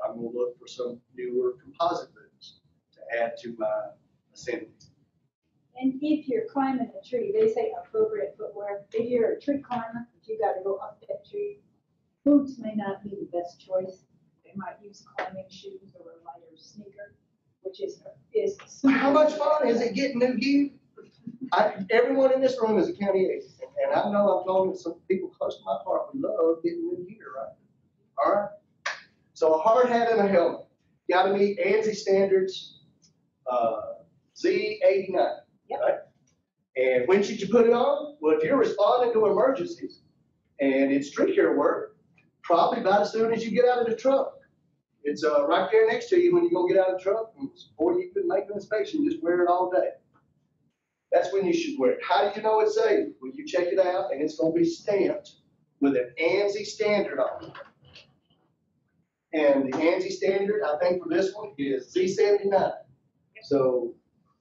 S4: I'm going to look for some newer composite boots to add to my assembly.
S1: And if you're climbing a tree, they say appropriate footwear. If you're a tree climber, you got to go up that tree. Boots may not be the best choice. They might use climbing shoes or a lighter sneaker, which is.
S4: How much fun is it getting new gear? Everyone in this room is a county agent, and I know I'm talking to some people close to my heart. We love getting new gear, right? All right. So a hard hat and a helmet. Got to meet ANSI standards, Z89.
S1: Yep.
S4: Right? And when should you put it on? Well, if you're responding to emergencies and it's tree care work, probably about as soon as you get out of the truck. It's right there next to you when you go get out of the truck. And before you can make an inspection, just wear it all day. That's when you should wear it. How do you know it's safe? Well, you check it out, and it's going to be stamped with an ANSI standard on it. And the ANSI standard, I think for this one, is Z79. So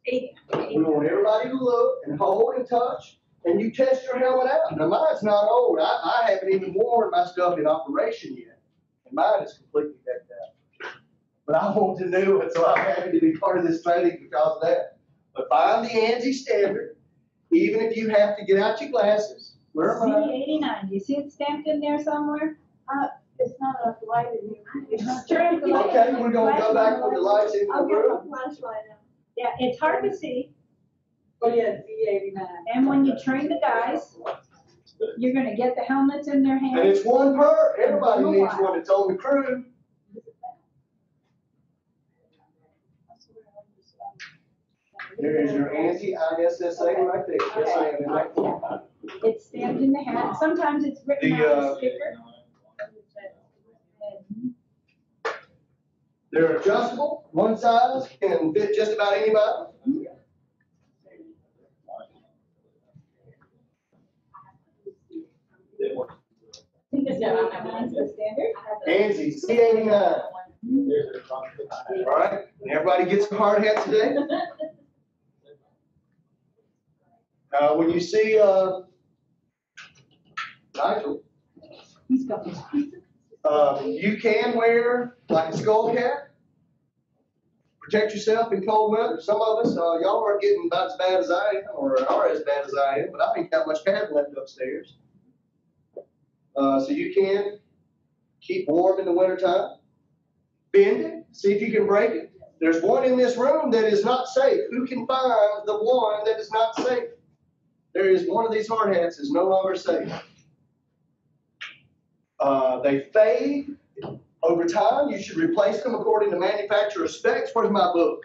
S4: we want everybody to look and hold and touch, and you test your helmet out. Now, mine's not old. I haven't even worn my stuff in operation yet, and mine is completely decked out. But I want to do it, so I'm happy to be part of this training because of that. But find the ANSI standard, even if you have to get out your glasses. Where am I?
S1: Z89, do you see it stamped in there somewhere?
S3: It's not enough light in here.
S1: Turn the light
S4: Okay,
S1: on.
S4: we're going to go back with the lights in the
S3: I'll get
S4: room.
S3: my flashlight out.
S1: Yeah, it's hard to see.
S6: Oh, yeah, Z89.
S1: And when you train the guys, you're gonna get the helmets in their hands.
S4: And it's one per. Everybody needs one that's on the crew. There's your anti-ISSA right there. Yes, I am in that one.
S1: It's stamped in the hat. Sometimes it's written on a sticker.
S4: They're adjustable, one size, can fit just about anybody.
S1: Mine's the standard.
S4: ANSI, C89. All right, and everybody gets a hard hat today. When you see Nigel,
S1: He's got this.
S4: you can wear like a skull cap. Protect yourself in cold weather. Some of us, y'all are getting about as bad as I am, or are as bad as I am, but I ain't got much pad left upstairs. So you can keep warm in the wintertime. Bend it, see if you can break it. There's one in this room that is not safe. Who can find the one that is not safe? There is one of these hard hats is no longer safe. They fade over time. You should replace them according to manufacturer specs. Where's my book?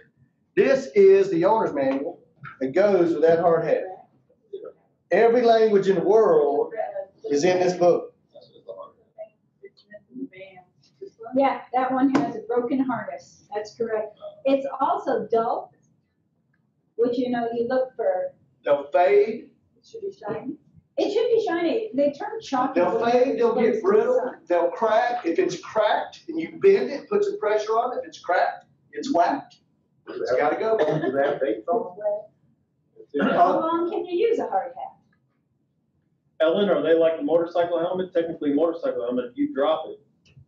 S4: This is the owner's manual that goes with that hard hat. Every language in the world is in this book.
S1: Yeah, that one has a broken harness. That's correct. It's also dull. which, you know, you look for,
S4: They'll fade,
S6: It should be shiny.
S1: it should be shiny. They turn chalky.
S4: they'll
S1: when
S4: fade,
S1: they're
S4: they'll get
S1: exposed to the
S4: brittle,
S1: sun.
S4: they'll crack. If it's cracked and you bend it, put some pressure on it, if it's cracked, it's whacked. It's gotta go.
S7: Do they have dates on
S1: How long can you use a hard hat?
S7: Ellen, are they like a motorcycle helmet? Technically, motorcycle helmet, if you drop it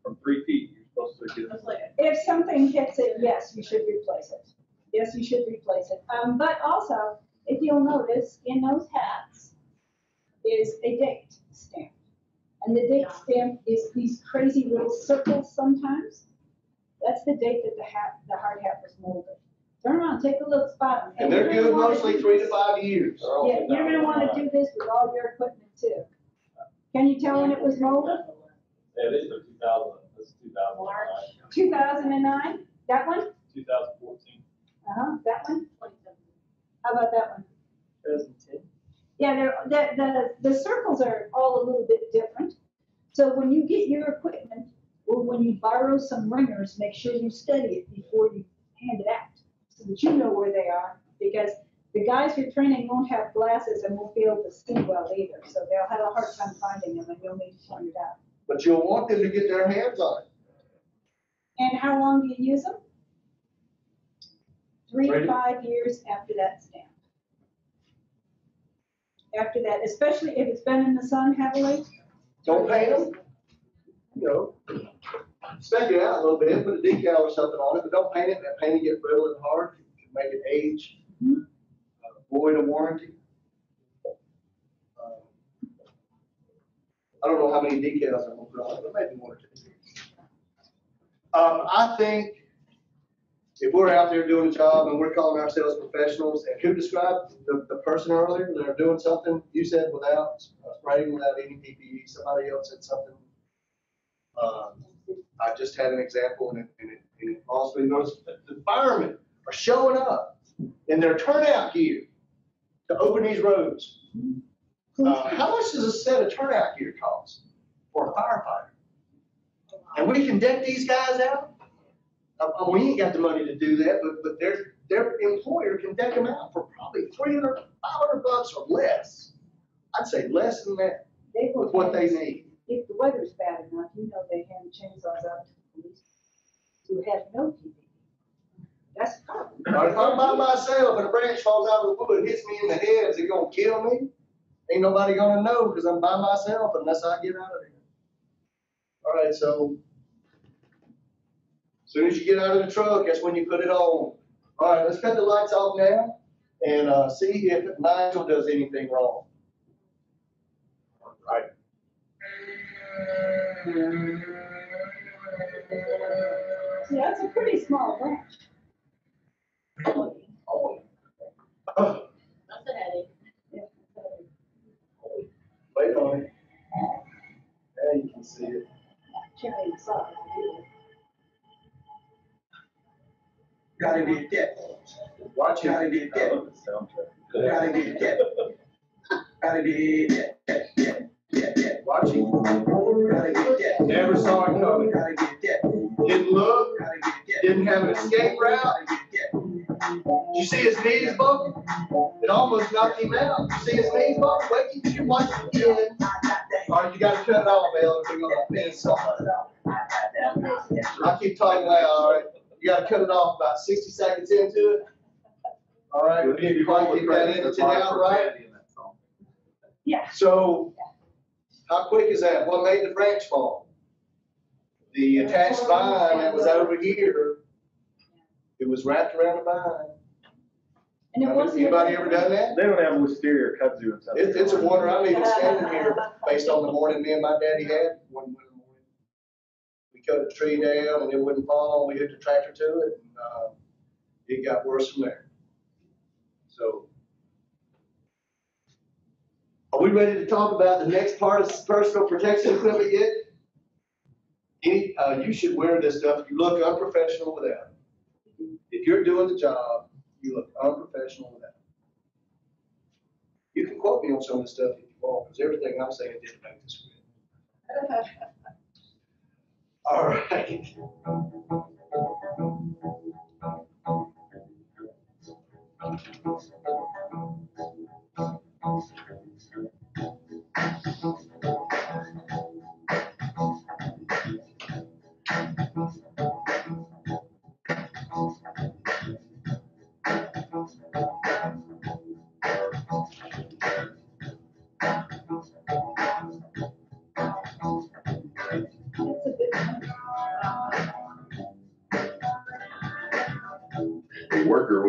S7: from 3 feet, you're supposed to get it.
S1: If something hits it, yes, you should replace it. Yes, you should replace it. But also, if you'll notice, in those hats is a date stamp. And the date stamp is these crazy little circles sometimes. That's the date that the hard hat was molded. Turn around, take a look, spot them.
S4: And they're good mostly 3 to 5 years.
S1: Yeah, you're gonna wanna do this with all your equipment too. Can you tell when it was molded?
S7: Yeah, this is 2000, this is 2009.
S1: 2009? That one?
S7: 2014.
S1: That one? How about that one?
S7: 2010.
S1: Yeah, the circles are all a little bit different. So when you get your equipment, or when you borrow some ringers, make sure you study it before you hand it out, so that you know where they are, because the guys you're training won't have glasses and won't be able to see well either, so they'll have a hard time finding them, and you'll need to point it out.
S4: But you'll want them to get their hands on it.
S1: And how long do you use them? 3 to
S4: Ready?
S1: 5 years after that stamp. After that, especially if it's been in the sun heavily.
S4: Don't paint them. You know, spec it out a little bit, put a decal or something on it, but don't paint it. That paint get brittle and hard. It can make it age, void of warranty. I don't know how many decals I'm gonna put on it, but maybe 1 or 2. I think if we're out there doing a job and we're calling ourselves professionals, and who described the person earlier, they're doing something, you said without spraying, without any PPE, somebody else said something. I just had an example, and it also noticed that the firemen are showing up in their turnout gear to open these roads. How much does a set of turnout gear cost for a firefighter? And we can deck these guys out? We ain't got the money to do that, but their employer can deck them out for probably $300, $500 or less. I'd say less than that with what they need.
S1: If the weather's bad enough, you know they hand chainsaws out to the police who have no PPE. That's a problem.
S4: Now, if I'm by myself and a branch falls out of the wood and hits me in the head, is it gonna kill me? Ain't nobody gonna know because I'm by myself unless I get out of there. All right, so as soon as you get out of the truck, that's when you put it on. All right, let's cut the lights off now and see if Nigel does anything wrong. All right.
S1: See, that's a pretty small branch.
S4: Oh,
S9: That's a headache.
S4: wait on it. Now you can see it.
S1: Carrying the saw.
S8: Gotta get that.
S4: Watch it.
S8: Gotta get that. Gotta get that. Gotta get that.
S4: Watch it.
S8: Gotta get that.
S4: Never saw it coming.
S8: Gotta get that.
S4: Didn't look.
S8: Gotta get that.
S4: Didn't have an escape route.
S8: Gotta get that.
S4: You see his knees bumping? It almost knocked him out. You see his knees bumping? Wait, you watch it again. All right, you gotta cut it off, Ellen. We're gonna finish something. I keep talking loud, all right? You gotta cut it off about 60 seconds into it. All right, we need to probably keep that in and out, right?
S1: Yeah.
S4: So, how quick is that? What made the branch fall? The attached vine that was over here, it was wrapped around the vine.
S1: And it wasn't.
S4: Anybody ever done that?
S7: They don't have wisteria or kudzu and stuff.
S4: It's a wonder I'm even standing here based on the morning me and my daddy had one winter morning. We cut a tree down and it wouldn't fall. We hooked a tractor to it and it got worse from there. So, are we ready to talk about the next part of personal protection equipment yet? You should wear this stuff. You look unprofessional without it. If you're doing the job, you look unprofessional without it. You can quote me on some of this stuff if you want, because everything I'm saying didn't make this good. All right.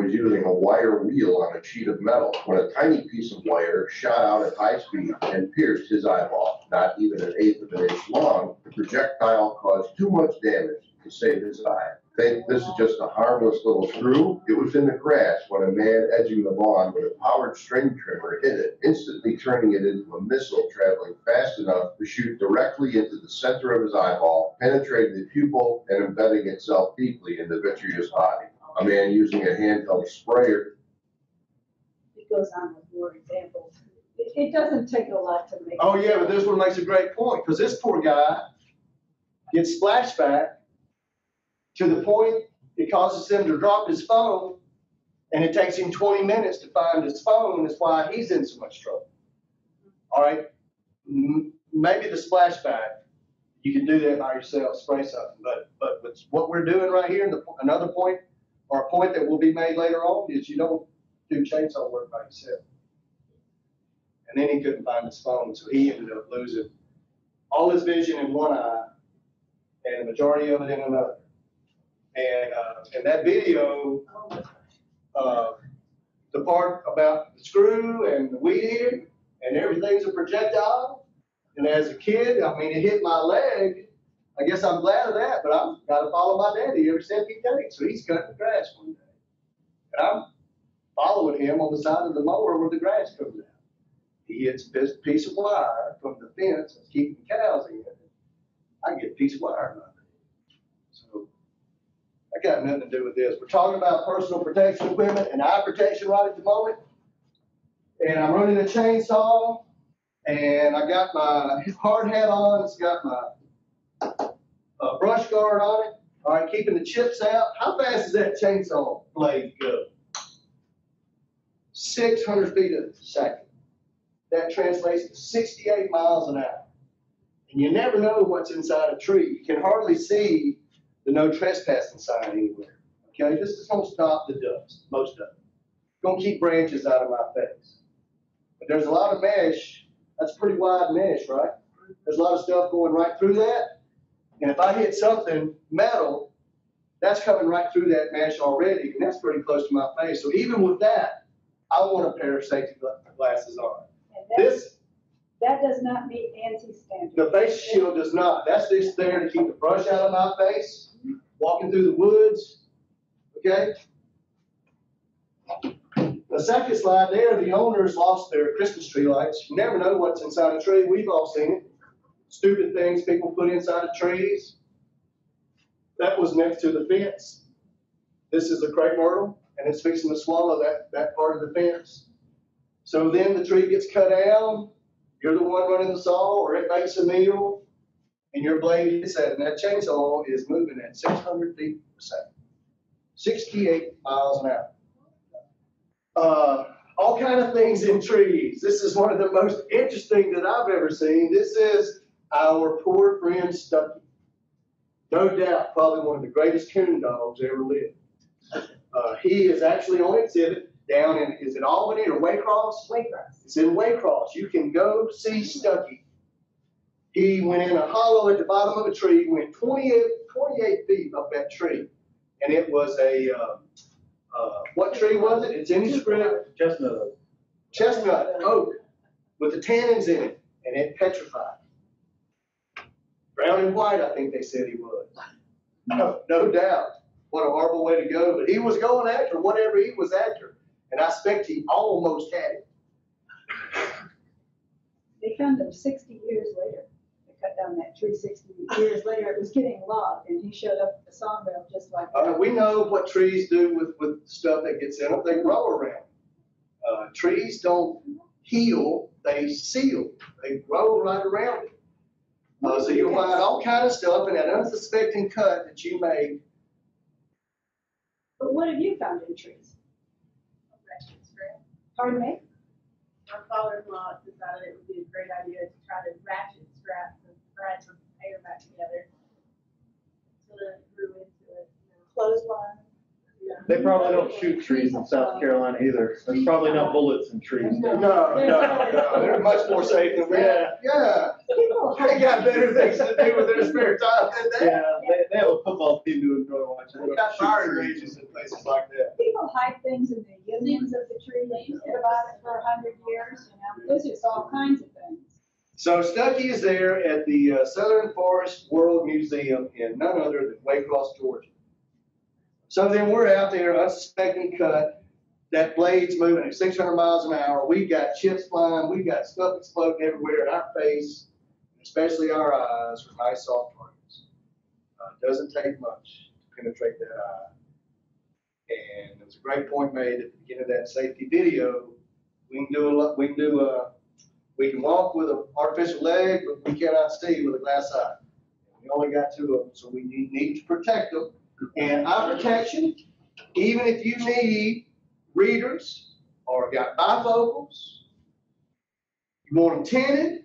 S12: was using a wire wheel on a sheet of metal when a tiny piece of wire shot out at high speed and pierced his eyeball. Not even an eighth of an inch long, the projectile caused too much damage to save his eye. Think this is just a harmless little screw? It was in the grass when a man edging the lawn with a powered string trimmer hit it, instantly turning it into a missile traveling fast enough to shoot directly into the center of his eyeball, penetrating the pupil and embedding itself deeply in the vitreous body. A man using a handheld sprayer.
S1: It goes on with more examples. It doesn't take a lot to make.
S4: Oh, yeah, but this one makes a great point, because this poor guy gets splashback to the point it causes him to drop his phone, and it takes him 20 minutes to find his phone. That's why he's in so much trouble. All right? Maybe the splashback, you can do that by yourself, spray something. But what we're doing right here, another point, or a point that will be made later on, is you don't do chainsaw work by yourself. And then he couldn't find his phone, so he ended up losing all his vision in one eye and the majority of it in another. And that video, the part about the screw and the weed eater and everything's a projectile. And as a kid, I mean, it hit my leg. I guess I'm glad of that, but I've got to follow my daddy every step he takes. So he's cutting the grass one day. And I'm following him on the side of the mower where the grass comes out. He hits a piece of wire from the fence that's keeping the cows in. I get a piece of wire in my leg. So that got nothing to do with this. We're talking about personal protection equipment and eye protection right at the moment. And I'm running a chainsaw, and I got my hard hat on. It's got my brush guard on it. All right, keeping the chips out. How fast does that chainsaw blade go? 600 feet a second. That translates to 68 miles an hour. And you never know what's inside a tree. You can hardly see the no trespassing sign anywhere. Okay, this is going to stop the dust, most of it. It's going to keep branches out of my face. But there's a lot of mesh. That's pretty wide mesh, right? There's a lot of stuff going right through that. And if I hit something metal, that's coming right through that mesh already, and that's pretty close to my face. So even with that, I want a pair of safety glasses on.
S1: That does not meet ANSI standards.
S4: The face shield does not. That's just there to keep the brush out of my face, walking through the woods, okay? The second slide there, the owners lost their Christmas tree lights. You never know what's inside a tree. We've all seen it. Stupid things people put inside of trees. That was next to the fence. This is a crepe myrtle, and it's fixing to swallow that part of the fence. So then the tree gets cut down. You're the one running the saw, or it makes a meal, and your blade hits that, and that chainsaw is moving at 600 feet per second. 68 miles an hour. All kind of things in trees. This is one of the most interesting that I've ever seen. This is our poor friend Stucky. No doubt, probably one of the greatest coon dogs ever lived. He is actually on exhibit down in, is it Albany or Waycross?
S1: Waycross.
S4: It's in Waycross. You can go see Stucky. He went in a hollow at the bottom of a tree, went 28 feet up that tree. And it was a, what tree was it? It's in the script.
S7: Chestnut oak.
S4: Chestnut oak with the tannins in it, and it petrified. Brown and white, I think they said he was. No doubt. What a horrible way to go. But he was going after whatever he was after. And I expect he almost had it.
S1: They found him 60 years later. They cut down that tree 60 years later. It was getting logged, and he showed up at the sawmill just like that.
S4: We know what trees do with stuff that gets in them. They grow around. Trees don't heal, they seal. They grow right around it. So you'll find all kind of stuff in that unsuspecting cut that you made.
S1: But what have you found in trees?
S10: Ratchet strap.
S1: Pardon me?
S10: My father-in-law decided it would be a great idea to try to ratchet strap the threads of the hair back together. So then it grew into it.
S3: Clothesline.
S10: Yeah.
S7: They probably don't shoot trees in South Carolina either. There's probably no bullets in trees.
S4: No. They're much more safe than we are. Yeah. They got better things to do with their spare time than that.
S7: Yeah, They have a football team to enjoy watching.
S4: We got fire ranges in places like that.
S6: People hide things in the unions of the tree, they used to about it for 100 years, there's just all kinds of things.
S4: So Stuckey is there at the Southern Forest World Museum in none other than Waycross, Georgia. So then we're out there unsuspecting cut. That blade's moving at 600 miles an hour. We got chips flying. We got stuff exploding everywhere in our face, especially our eyes for nice soft targets. It doesn't take much to penetrate that eye. And there was a great point made at the beginning of that safety video. We can walk with an artificial leg, but we cannot see with a glass eye. We only got 2 of them, so we need to protect them. And eye protection, even if you need readers or got bifocals, you want them tinted.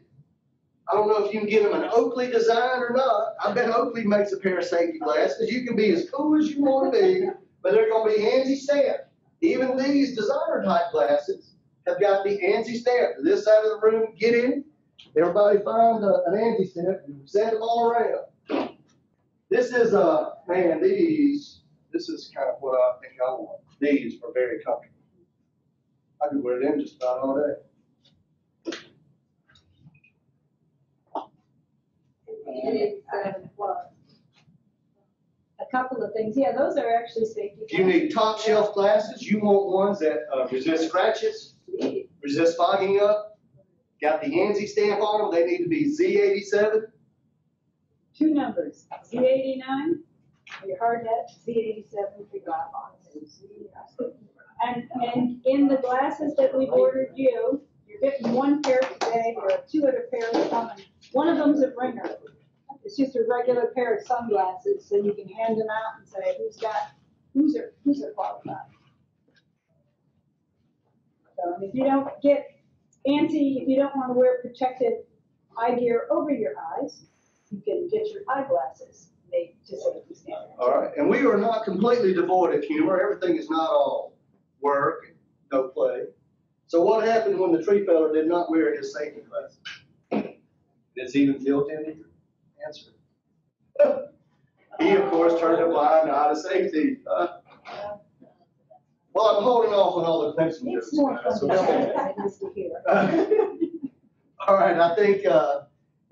S4: I don't know if you can get them an Oakley design or not. I bet Oakley makes a pair of safety glasses. You can be as cool as you want to be, but they're going to be ANSI stamped. Even these designer type glasses have got the ANSI stamp. To this side of the room, get in. Everybody find an ANSI stamp and send them all around. This is, man, this is kind of what I think I want. These are very comfortable. I could wear them just about all day.
S6: A couple of things, yeah, those are actually safety.
S4: If you need top shelf glasses, you want ones that resist scratches, resist fogging up, got the ANSI stamp on them, they need to be Z87.
S6: 2 numbers, Z89 for your hard hat, Z87 for your eyeballs. And in the glasses that we've ordered you, you're getting 1 pair today, there are 2 other pairs coming. One of them's a ringer. It's just a regular pair of sunglasses, so you can hand them out and say, who's qualified. So if you don't get ANSI, if you don't want to wear protective eye gear over your eyes, you can get your eyeglasses made to safety standards.
S4: All right, and we are not completely devoid of humor. Everything is not all work and no play. So what happened when the tree feller did not wear his safety glasses? It's even built into your answer. He, of course, turned a blind eye to safety. Well, I'm holding off on all the pencil jokes.
S6: It's more fun than I used to hear.
S4: All right, I think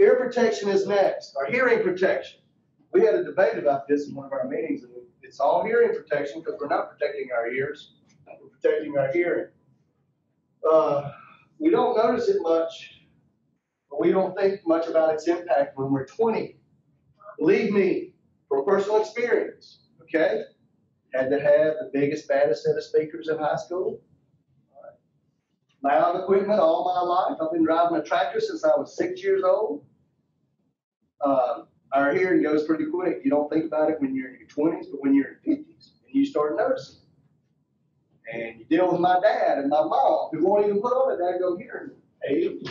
S4: ear protection is next, or hearing protection. We had a debate about this in one of our meetings, and it's all hearing protection because we're not protecting our ears, we're protecting our hearing. We don't notice it much, but we don't think much about its impact when we're 20. Believe me, from personal experience, okay? Had to have the biggest, baddest set of speakers in high school. Loud equipment all my life. I've been driving a tractor since I was 6 years old. Our hearing goes pretty quick. You don't think about it when you're in your 20s, but when you're in 50s, and you start noticing. And you deal with my dad and my mom, who won't even put on a daggone hearing aid.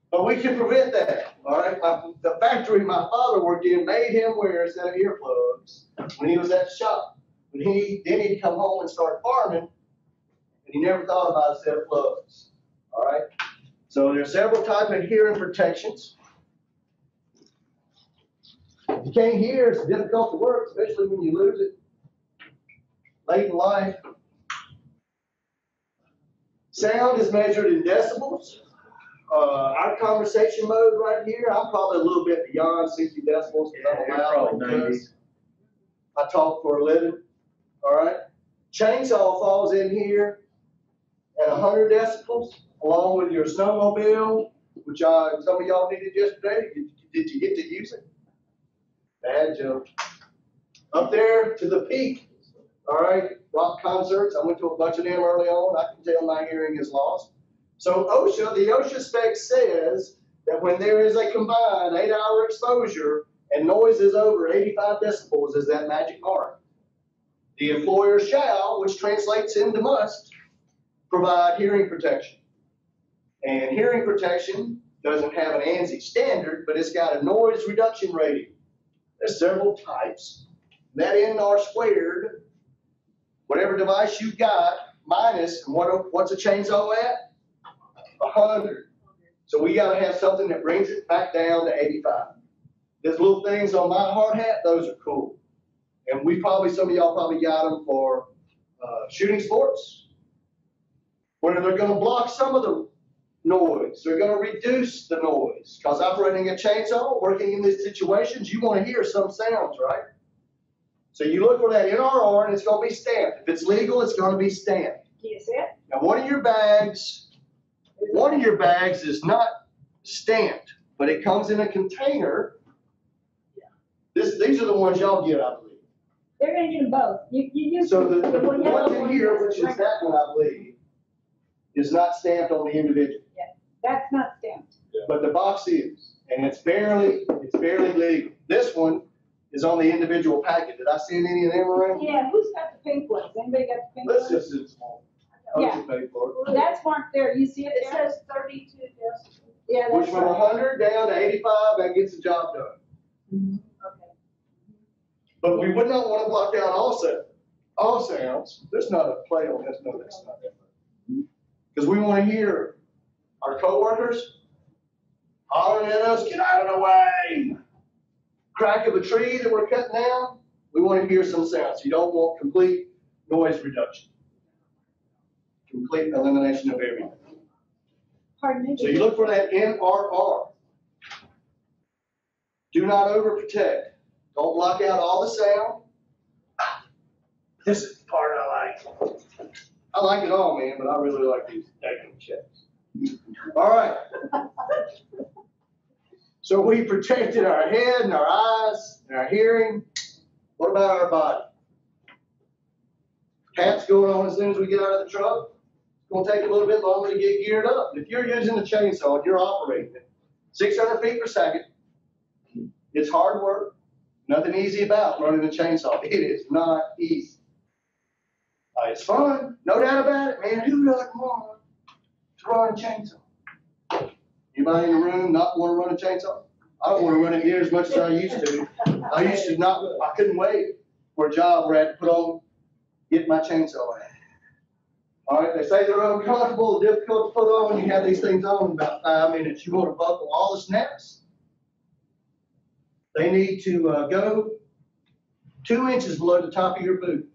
S4: But we can prevent that, all right? The factory my father worked in made him wear a set of earplugs when he was at the shop. But then he'd come home and start farming, and he never thought about a set of plugs, all right? So there are several types of hearing protections. If you can't hear, it's difficult to work, especially when you lose it late in life. Sound is measured in decibels. Our conversation mode right here, I'm probably a little bit beyond 60 decibels because I'm loud because I talk for a living. All right. Chainsaw falls in here at 100 decibels, along with your snowmobile, which some of y'all needed yesterday. Did you get to use it? Bad joke. Up there to the peak. All right. Rock concerts. I went to a bunch of them early on. I can tell my hearing is lost. So the OSHA spec says that when there is a combined 8-hour exposure and noise is over 85 decibels is that magic mark. The employer shall, which translates into must, provide hearing protection. And hearing protection doesn't have an ANSI standard, but it's got a noise reduction rating. There's several types. Net N R squared, whatever device you've got, minus, what's a chainsaw at? 100. So we got to have something that brings it back down to 85. These little things on my hard hat, those are cool. And some of y'all probably got them for shooting sports, where they're gonna block some of the noise. They're gonna reduce the noise. Because operating a chainsaw, working in these situations, you wanna hear some sounds, right? So you look for that NRR and it's gonna be stamped. If it's legal, it's gonna be stamped.
S1: Do you see it?
S4: Now, one of your bags is not stamped, but it comes in a container. These are the ones y'all get, I believe.
S1: They're gonna get them both. You use
S4: So the
S1: yellow
S4: one in here, which is
S1: right?
S4: that one, I believe, is not stamped on the individual.
S1: Yeah, that's not stamped.
S4: But the box is, and it's barely legal. This one is on the individual packet. Did I send any of them around?
S1: Yeah, who's got the pink ones? Anybody got the pink
S4: Let's
S1: ones?
S4: just do small.
S1: Yeah.
S4: I'll just pay for it.
S1: That's marked there. You see it
S3: It
S1: there?
S3: says 32 decibels.
S1: Yeah,
S4: Which
S1: that's
S4: from
S1: right.
S4: 100 down to 85, that gets the job done.
S3: Okay.
S4: But we would not want to block out all sounds. There's not a play on this. No, that's not it. Because we want to hear our coworkers hollering at us, get out of the way. Crack of a tree that we're cutting down. We want to hear some sounds. You don't want complete noise reduction. Complete elimination of everything.
S1: Pardon me?
S4: So you look for that NRR. Do not overprotect. Don't block out all the sound. This is the part I like. I like it all, man, but I really like these daggone checks. All right. So we protected our head and our eyes and our hearing. What about our body? Hats going on as soon as we get out of the truck. It's going to take a little bit longer to get geared up. If you're using a chainsaw and you're operating it 600 feet per second, it's hard work. Nothing easy about running a chainsaw. It is not easy. It's fun, no doubt about it, man. Who doesn't want to run a chainsaw? Anybody in the room not want to run a chainsaw? I don't want to run it near as much as I used to. I couldn't wait for a job where I had to get my chainsaw out. All right, they say they're uncomfortable, difficult to put on. You have these things on in about 5 minutes. You want to buckle all the snaps. They need to go 2 inches below the top of your boot.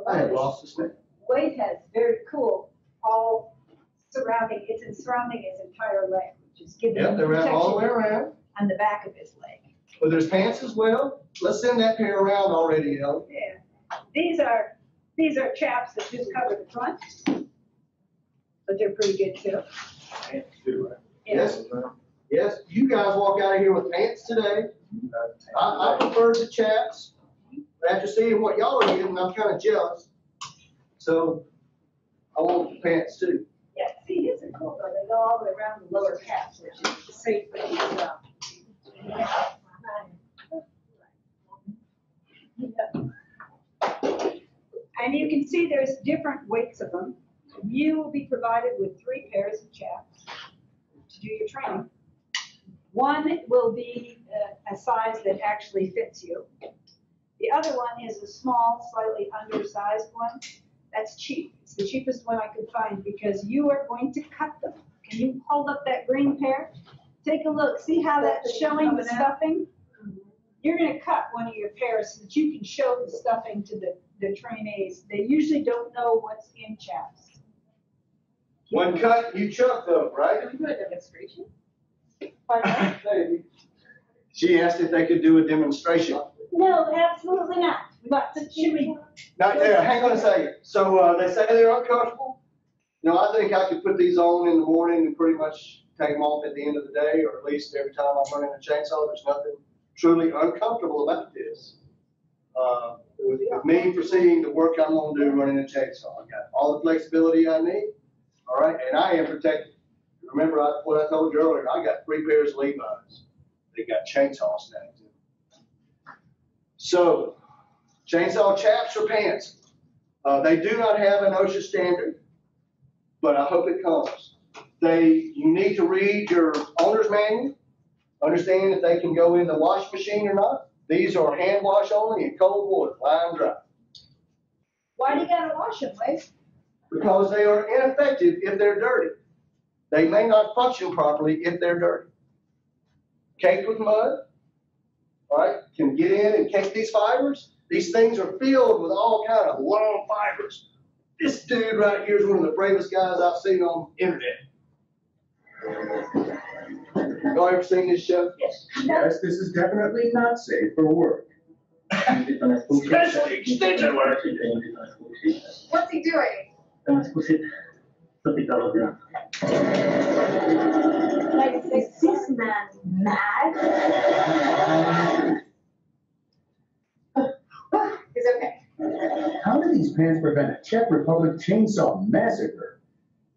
S4: I have lost the snap.
S1: Wade has very cool, all surrounding his entire leg, which is giving
S4: Yep,
S1: him
S4: they wrap all the way
S1: protection
S4: around.
S1: on the back of his leg.
S4: But there's pants as well. Let's send that pair around already, Ellen.
S1: Yeah. These are chaps that just cover the front, but they're pretty good too.
S4: Pants too, right?
S1: Yeah.
S4: Yes, you guys walk out of here with pants today. I prefer the chaps. After seeing what y'all are getting, I'm kind of jealous. So I want the pants too.
S1: Yeah, see, his are cool though. They go all the way around the lower calves, which is safe for these. And you can see there's different weights of them. You will be provided with 3 pairs of chaps to do your training. One will be a size that actually fits you. The other one is a small, slightly undersized one. That's cheap. It's the cheapest one I could find because you are going to cut them. Can you hold up that green pair? Take a look. See how that's showing the stuffing? You're going to cut one of your pairs so that you can show the stuffing to the trainees. They usually don't know what's in chaps.
S4: When cut, you chuck them, right?
S10: Can we do a demonstration?
S4: She asked if they could do a demonstration.
S1: No, absolutely not. But should we?
S4: Now, yeah, hang on a second. So they say they're uncomfortable. You know, I think I could put these on in the morning and pretty much take them off at the end of the day, or at least every time I'm running a chainsaw. There's nothing truly uncomfortable about this. With me proceeding to work I'm going to do running a chainsaw. I got all the flexibility I need. All right, and I am protected. Remember what I told you earlier. I got 3 pairs of Levi's. They got chainsaw snags in them. So, chainsaw chaps or pants. They do not have an OSHA standard, but I hope it comes. You need to read your owner's manual, understand if they can go in the wash machine or not. These are hand wash only in cold water, line dry.
S1: Why do you gotta wash them, Wade?
S4: Because they are ineffective if they're dirty. They may not function properly if they're dirty. Caked with mud, all right, can get in and cake these fibers. These things are filled with all kind of long fibers. This dude right here is one of the bravest guys I've seen on the internet. Y'all ever seen this show?
S12: Yes, this is definitely not safe for work.
S4: Especially extension work.
S10: What's he doing?
S3: Like, is this man mad?
S10: He's okay.
S12: How do these pants prevent a Czech Republic chainsaw massacre?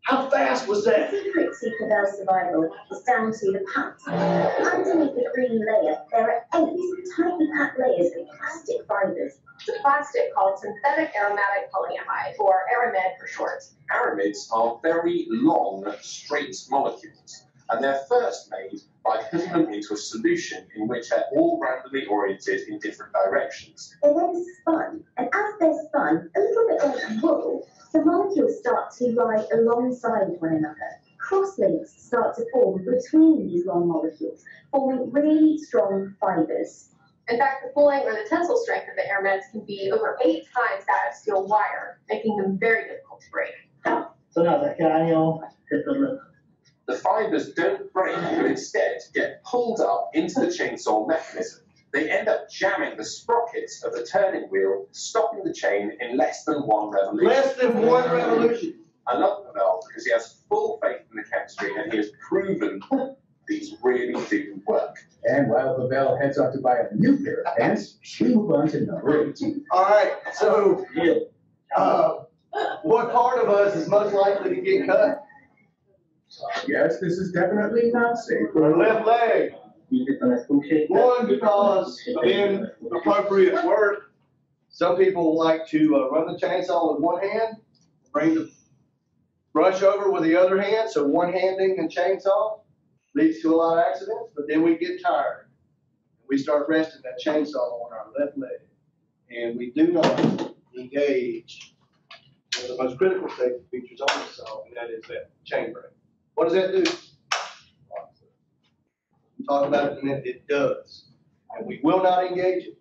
S4: How fast was that?
S3: The secret to their survival is down to the pants. Underneath the green layer, there are 8 tightly packed layers of plastic fibers.
S10: It's a plastic called synthetic aromatic polyamide, or aramid for short.
S13: Aramids are very long, straight molecules, and they're first made by putting them into a solution in which they're all randomly oriented in different directions.
S3: They're then spun, and as they're spun, a little bit like wool, the molecules start to lie alongside one another. Crosslinks start to form between these long molecules, forming really strong fibers.
S10: In fact, the pulling or the tensile strength of the aramids can be over 8 times that of steel wire, making them very difficult to break.
S13: The fibers don't break, but instead get pulled up into the chainsaw mechanism. They end up jamming the sprockets of the turning wheel, stopping the chain in less than 1 revolution.
S4: Less than 1 revolution.
S13: I love Pavel because he has full faith in the chemistry and he has proven these really do work.
S12: And while Pavel heads off to buy a new pair of pants, we move on to number 18.
S4: All right, so what part of us is most likely to get cut?
S12: Yes, this is definitely not safe for
S4: Our left leg. One, because of inappropriate work. Some people like to run the chainsaw with one hand, bring the brush over with the other hand, so one-handing and chainsaw leads to a lot of accidents, but then we get tired. We start resting that chainsaw on our left leg, and we do not engage one of the most critical safety features on the saw, and that is that chain break. What does that do? We'll talk about it in a minute. It does. And we will not engage it.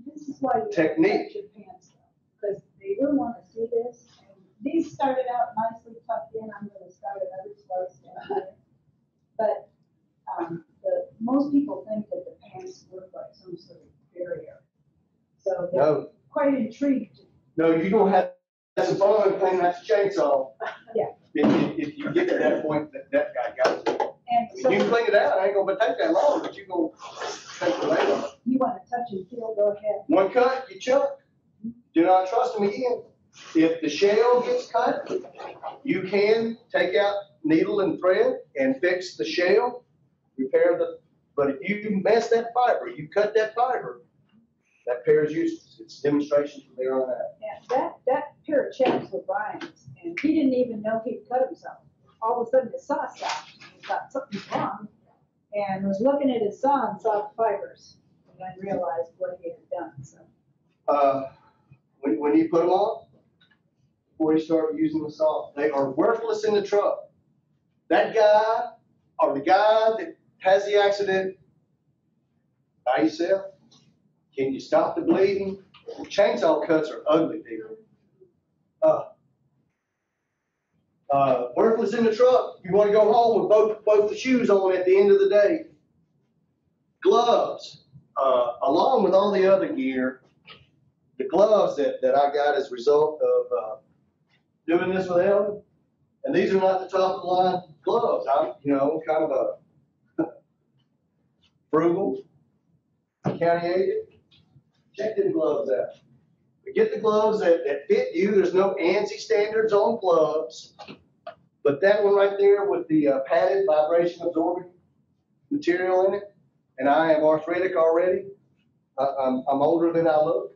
S6: This is why you
S4: Technique.
S6: your pants though, because they will want to see this. And these started out nicely tucked in. I'm going to start another slice down here. But most people think that the pants look like some sort of barrier. So they're quite intrigued.
S4: No, you're going to have some fun cleaning that chainsaw.
S6: Yeah.
S4: If you get to that point, that guy got it.
S6: And
S4: I
S6: so
S4: mean, you can clean it out. It ain't going to take that long, but you're going to take the labor off.
S6: you want to touch and feel, go ahead.
S4: One cut, you chuck. Do not trust them again. If the shell gets cut, you can take out needle and thread and fix the shell, repair but if you mess that fiber, you cut that fiber, that pair is useless. It's demonstration from there on out.
S6: And that pair of chaps were Brian's, and he didn't even know he'd cut himself. All of a sudden his saw stopped. He thought something's wrong, and was looking at his saw and saw the fibers, and then realized what he had done. So.
S4: When you put them on, before you start using the saw, they are worthless in the truck. That guy or the guy that has the accident by yourself, can you stop the bleeding? Chainsaw cuts are ugly, people. Worthless in the truck. You want to go home with both the shoes on at the end of the day. Gloves, along with all the other gear, the gloves that I got as a result of doing this with Ellen, and these are not the top of the line gloves. I'm, kind of a frugal county agent. Check them gloves out. But get the gloves that fit you. There's no ANSI standards on gloves. But that one right there with the padded vibration absorbing material in it, and I am arthritic already. I'm older than I look.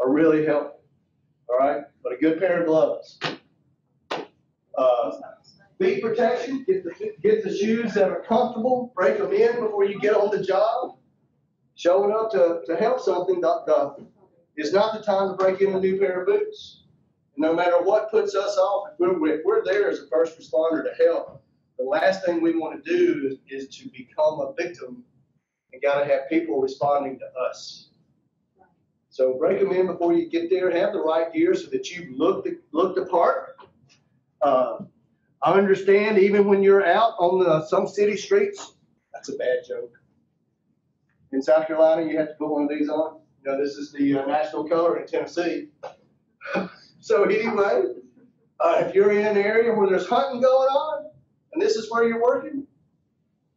S4: Are really helpful. All right, but a good pair of gloves. Feet protection. Get the shoes that are comfortable. Break them in before you get on the job. Showing up to help something. It's not the time to break in a new pair of boots. No matter what puts us off, if we're there as a first responder to help, the last thing we want to do is to become a victim and got to have people responding to us. So break them in before you get there, have the right gear so that you look the part. I understand even when you're out on some city streets, that's a bad joke. In South Carolina, you have to put one of these on. You know, this is the national color in Tennessee. So anyway, if you're in an area where there's hunting going on, and this is where you're working,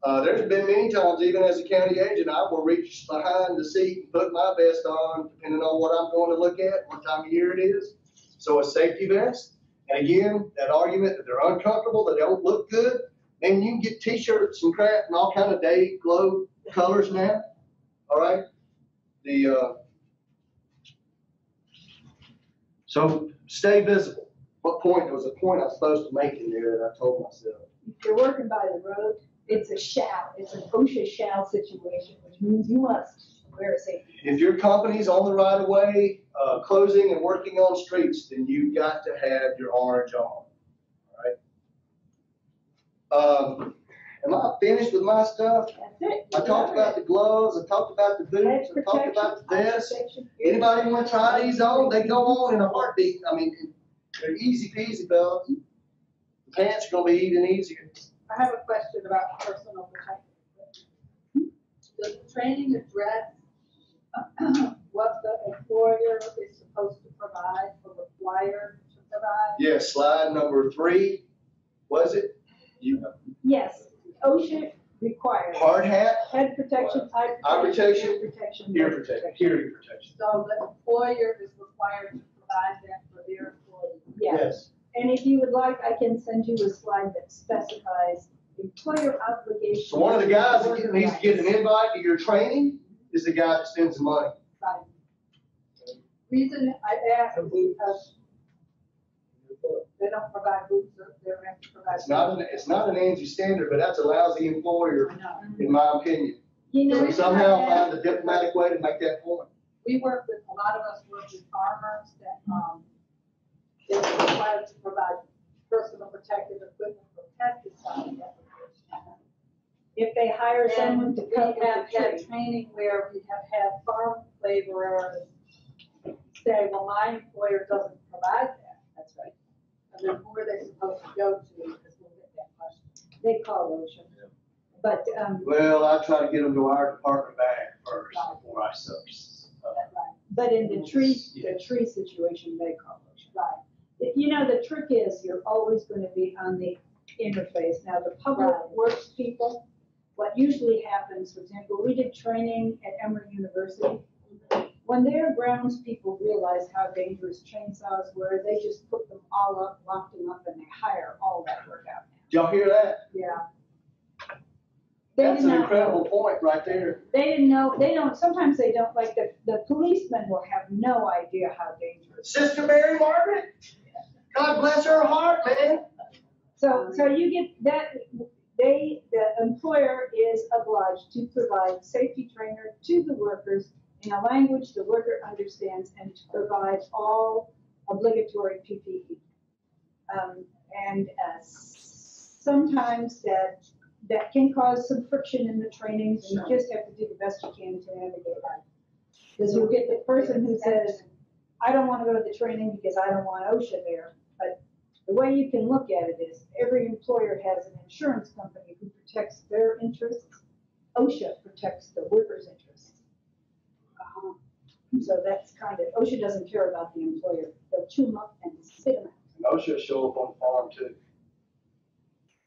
S4: there's been many times, even as a county agent, I will reach behind the seat and put my vest on, depending on what I'm going to look at, what time of year it is. So a safety vest. And again, that argument that they're uncomfortable, that they don't look good, and you can get T-shirts and crap and all kind of day glow colors now. All right. So stay visible. What point? There was a point I was supposed to make in there that I told myself.
S6: If you're working by the road, it's a shall. It's an OSHA shall situation, which means you must wear a safety.
S4: If your company's on the right of way, closing and working on streets, then you've got to have your orange on. All right. Am I finished with my stuff?
S6: That's it.
S4: I talked about the gloves. I talked about the boots. I talked about the vest. Anybody want to try these on? They go on in a heartbeat. I mean, they're easy peasy, fellas. The pants are going to be even easier.
S6: I have a question about personal protective equipment. Does the training address what the employer is supposed to provide or required to provide?
S4: Yes, slide number 3. Was it?
S6: Yes, OSHA requires
S4: Hard hat,
S6: head protection, eye
S4: protection,
S6: ear protection,
S4: ear protection, hearing protection.
S6: So the employer is required to provide that for their employees.
S4: Yes.
S6: And if you would like, I can send you a slide that specifies employer obligations.
S4: So one of the guys that needs to get an invite to your training is the guy that spends the money.
S6: Right. Reason I ask is because they don't provide boots, or they don't have to provide.
S4: It's not an ANSI standard, but that's a lousy employer, in my opinion.
S6: You know,
S4: So somehow find a diplomatic way to make that point.
S6: we work with, a lot of us work with farmers that, they're required to provide personal protective equipment for pesticide application. If they hire someone to cut out that training where we have had farm laborers say, well, my employer doesn't provide that. That's right. And then who are they supposed to go to? Because we'll get that question. They call OSHA. Yeah. But,
S4: well, I try to get them to our department bag first before I subs.
S6: right. But in the tree situation, they call OSHA. Right. You know, the trick is you're always going to be on the interface. Now, the public works people, what usually happens, for example, we did training at Emory University. When their grounds people realize how dangerous chainsaws were, they just put them all up, locked them up, and they hire all that work out now.
S4: Did y'all hear that?
S6: Yeah.
S4: That's an incredible point right there.
S6: They didn't know, they don't, sometimes they don't, like the policemen will have no idea how dangerous.
S4: Sister Mary Margaret, God bless her heart, man.
S6: So you get that, the employer is obliged to provide safety trainer to the workers in a language the worker understands and to provide all obligatory PPE. Sometimes that can cause some friction in the trainings, and you just have to do the best you can to navigate that. Because you'll get the person who says, I don't want to go to the training because I don't want OSHA there. But the way you can look at it is every employer has an insurance company who protects their interests. OSHA protects the workers' interests. So that's kind of, OSHA doesn't care about the employer. They'll chew them up and spit them out.
S4: OSHA will show up on the farm too.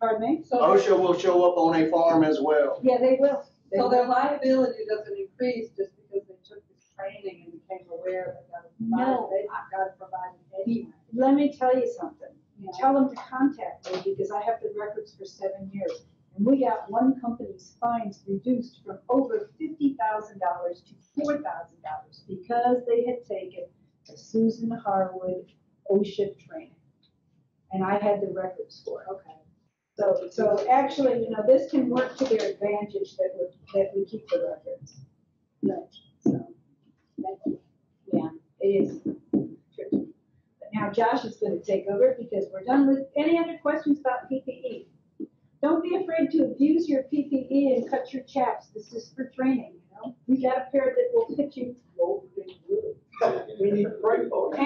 S6: Pardon me? So
S4: OSHA will show up on a farm as well.
S6: Yeah, they will.
S9: So their liability doesn't increase just because they took this training and became aware that they've got to provide it anyway.
S6: Let me tell you something. Tell them to contact me because I have the records for 7 years. And we got one company's fines reduced from over $50,000 to $4,000 because they had taken the Susan Harwood OSHA training. And I had the records for it. Okay. So actually, you know, this can work to their advantage that we keep the records. Right. So, yeah, it is tricky.
S1: But now Josh is going to take over because we're done with any other questions about PPE. Don't be afraid to abuse your PPE and cut your chaps. This is for training, you know. We got a pair that will fit you.
S4: We need to pray for it.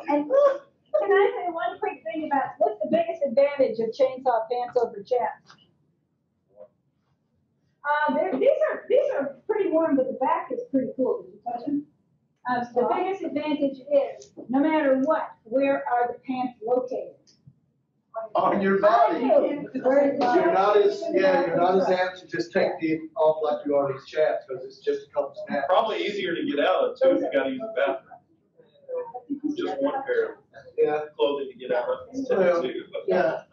S1: And can I say one quick thing about what's the biggest advantage of chainsaw pants over chaps? These are pretty warm, but the back is pretty cool. Did you touch them? The biggest advantage is no matter what, where are the pants located?
S4: On your body.
S1: You're
S4: You're not as apt to just take the off like you are these chaps, because it's just a couple snaps.
S7: Probably easier to get out of too if you gotta use the bathroom. Just one pair of clothing to get out of.
S4: Yeah.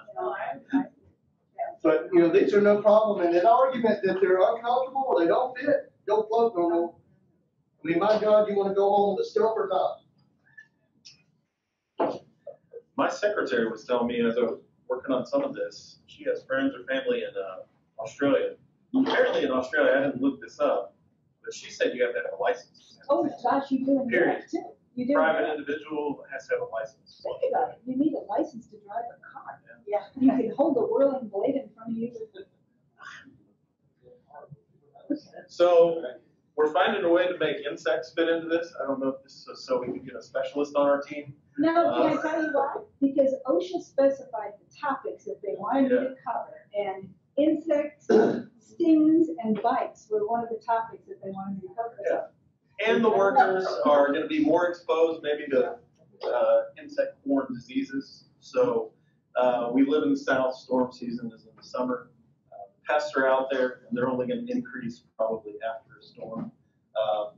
S4: But, you know, these are no problem, and an argument that they're uncomfortable or they don't fit, don't float no more. I mean, my God, you wanna go home with a stuff or not?
S7: My secretary was telling me as I was working on some of this, she has friends or family in Australia. Apparently in Australia, I didn't look this up, but she said you have to have a license.
S1: Oh gosh, you're doing
S7: Period.
S1: that too. You do
S7: Private individual has to have a license.
S1: Think about it. You need a license to drive a car. Yeah. You can hold a whirling blade in front of you.
S7: So we're finding a way to make insects fit into this. I don't know if this is so we can get a specialist on our team.
S1: No, can I tell you why? Because OSHA specified the topics that they wanted me to cover, and insects, stings, and bites were one of the topics that they wanted me to cover.
S7: Yeah. And the workers are going to be more exposed maybe to insect-borne diseases. So we live in the south, storm season is in the summer. Pests are out there, and they're only going to increase probably after a storm.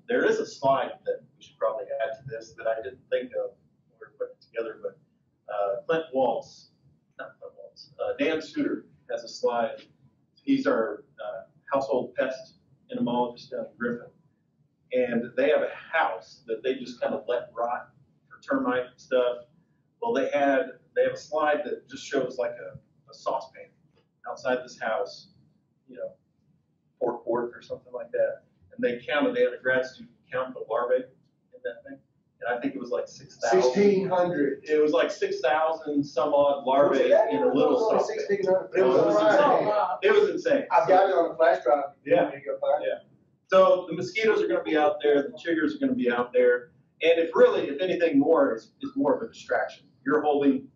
S7: There is a slide that we should probably add to this that I didn't think of when we were putting it together, but Dan Suter has a slide. He's our household pest entomologist down in Griffin. And they have a house that they just kind of let rot for termite and stuff. Well, they have a slide that just shows like a saucepan outside this house, you know, pork or something like that. And they had a grad student count the larvae in that thing. And I think it was like 6,000.
S4: 1,600.
S7: It was like 6,000 some odd larvae in a little saucepan.
S4: 1,600.
S7: It was insane. It was insane.
S4: I've got it on a flash drive.
S7: Yeah. So the mosquitoes are going to be out there, the chiggers are going to be out there, and if anything more, is more of a distraction. You're holding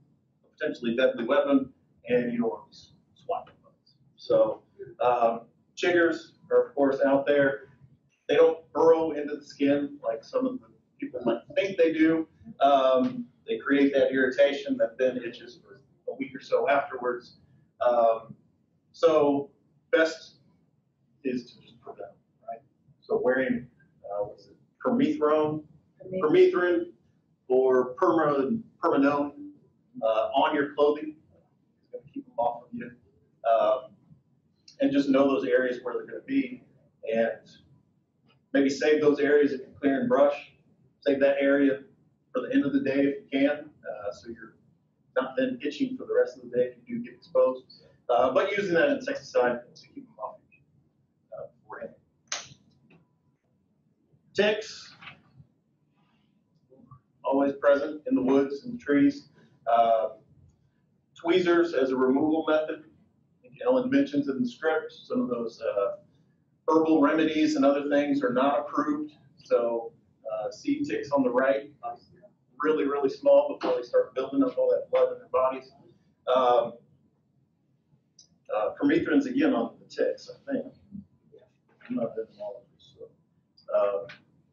S7: a potentially deadly weapon, and you don't want to be swatting bugs. So chiggers are, of course, out there. They don't burrow into the skin like some of the people might think they do. They create that irritation that then itches for a week or so afterwards. So best is to just prevent. So wearing, permethrin or permanone on your clothing is going to keep them off of you. And just know those areas where they're going to be, and maybe save those areas if you clear and brush. Save that area for the end of the day if you can, so you're not then itching for the rest of the day if you do get exposed. But using that insecticide to keep them off beforehand. Ticks, always present in the woods and the trees. Tweezers as a removal method. I think Ellen mentions in the script some of those herbal remedies and other things are not approved. So seed ticks on the right, really, really small before they start building up all that blood in their bodies. Permethrin's again on the ticks, I think. I'm not doing all of this. So.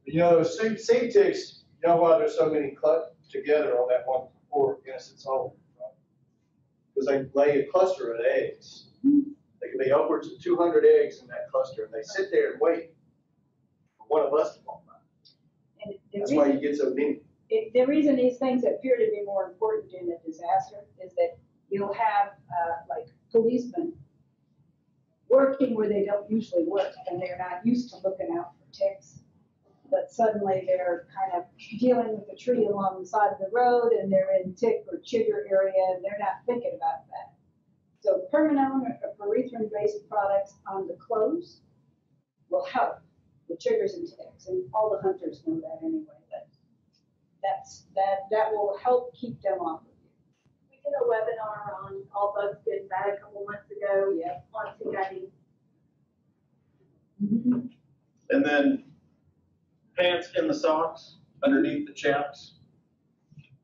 S4: You know, seed ticks, you know why there's so many clumped together on that one poor innocent soul? Because they lay a cluster of eggs. There can be upwards of 200 eggs in that cluster, and they sit there and wait for one of us to walk by. That's why you get so many.
S1: The reason these things appear to be more important in a disaster is that you'll have like policemen working where they don't usually work, and they're not used to looking out for ticks. But suddenly they're kind of dealing with a tree along the side of the road, and they're in tick or chigger area, and they're not thinking about that. So permanone or pyrethrin-based products on the clothes will help with triggers and ticks, and all the hunters know that anyway. But that will help keep them off of you.
S10: We did a webinar on all bugs good and bad a couple months ago.
S1: Yep.
S10: On CID.
S7: And then pants in the socks, underneath the chaps.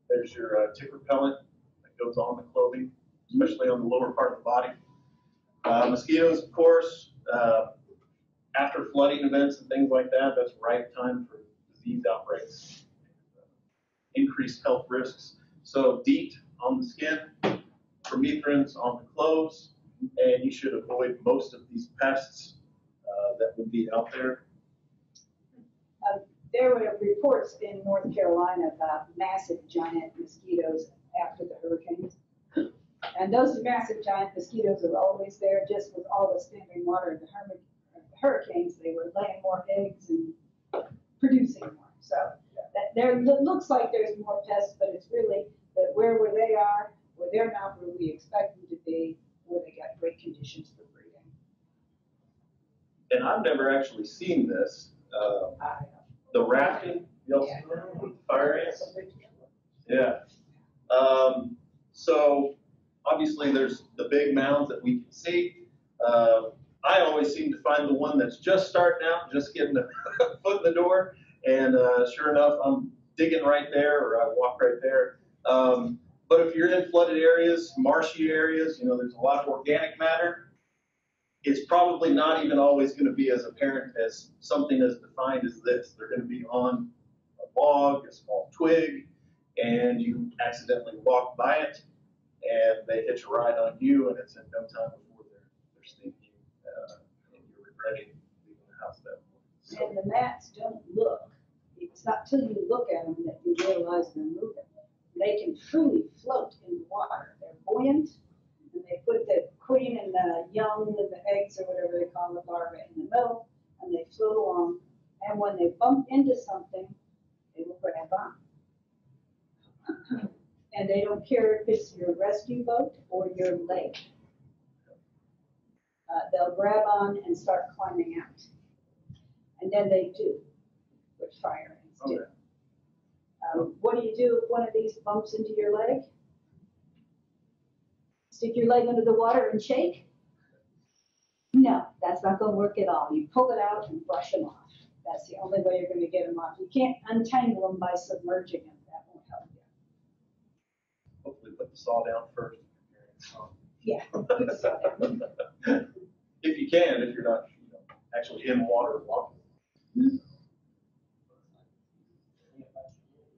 S7: There's your tick repellent that goes on the clothing, especially on the lower part of the body. Mosquitoes, of course, after flooding events and things like that, that's right time for disease outbreaks, increased health risks. So DEET on the skin, permethrins on the clothes, and you should avoid most of these pests that would be out there.
S1: There were reports in North Carolina about massive giant mosquitoes after the hurricanes. And those massive giant mosquitoes are always there, just with all the standing water of the hurricanes. They were laying more eggs and producing more. So that there looks like there's more pests, but it's really that where they are, where they're not where we expect them to be, where they got great conditions for breeding.
S7: And I've never actually seen this. The rafting, fire ants. Yeah. So obviously there's the big mounds that we can see. I always seem to find the one that's just starting out, just getting a foot in the door. And sure enough, I'm digging right there, or I walk right there. But if you're in flooded areas, marshy areas, there's a lot of organic matter. It's probably not even always going to be as apparent as something as defined as this. They're going to be on a log, a small twig, and you accidentally walk by it, and they hitch a ride on you, and it's in no time before they're stinging you, and you're regretting leaving the house that morning. So,
S1: And the mats don't look. It's not till you look at them that you realize they're moving. They can truly float in the water. They're buoyant, and they put the queen and the young and the eggs or whatever they call the larvae in the middle, and they float along. And when they bump into something, they will grab on. And they don't care if it's your rescue boat or your lake. They'll grab on and start climbing out. And then they do, which fire ants do. What do you do if one of these bumps into your leg? Stick your leg under the water and shake? No, that's not going to work at all. You pull it out and brush them off. That's the only way you're going to get them off. You can't untangle them by submerging them. That won't help you.
S7: hopefully put the saw down first.
S1: Yeah.
S7: If you can, if you're not actually in water walking.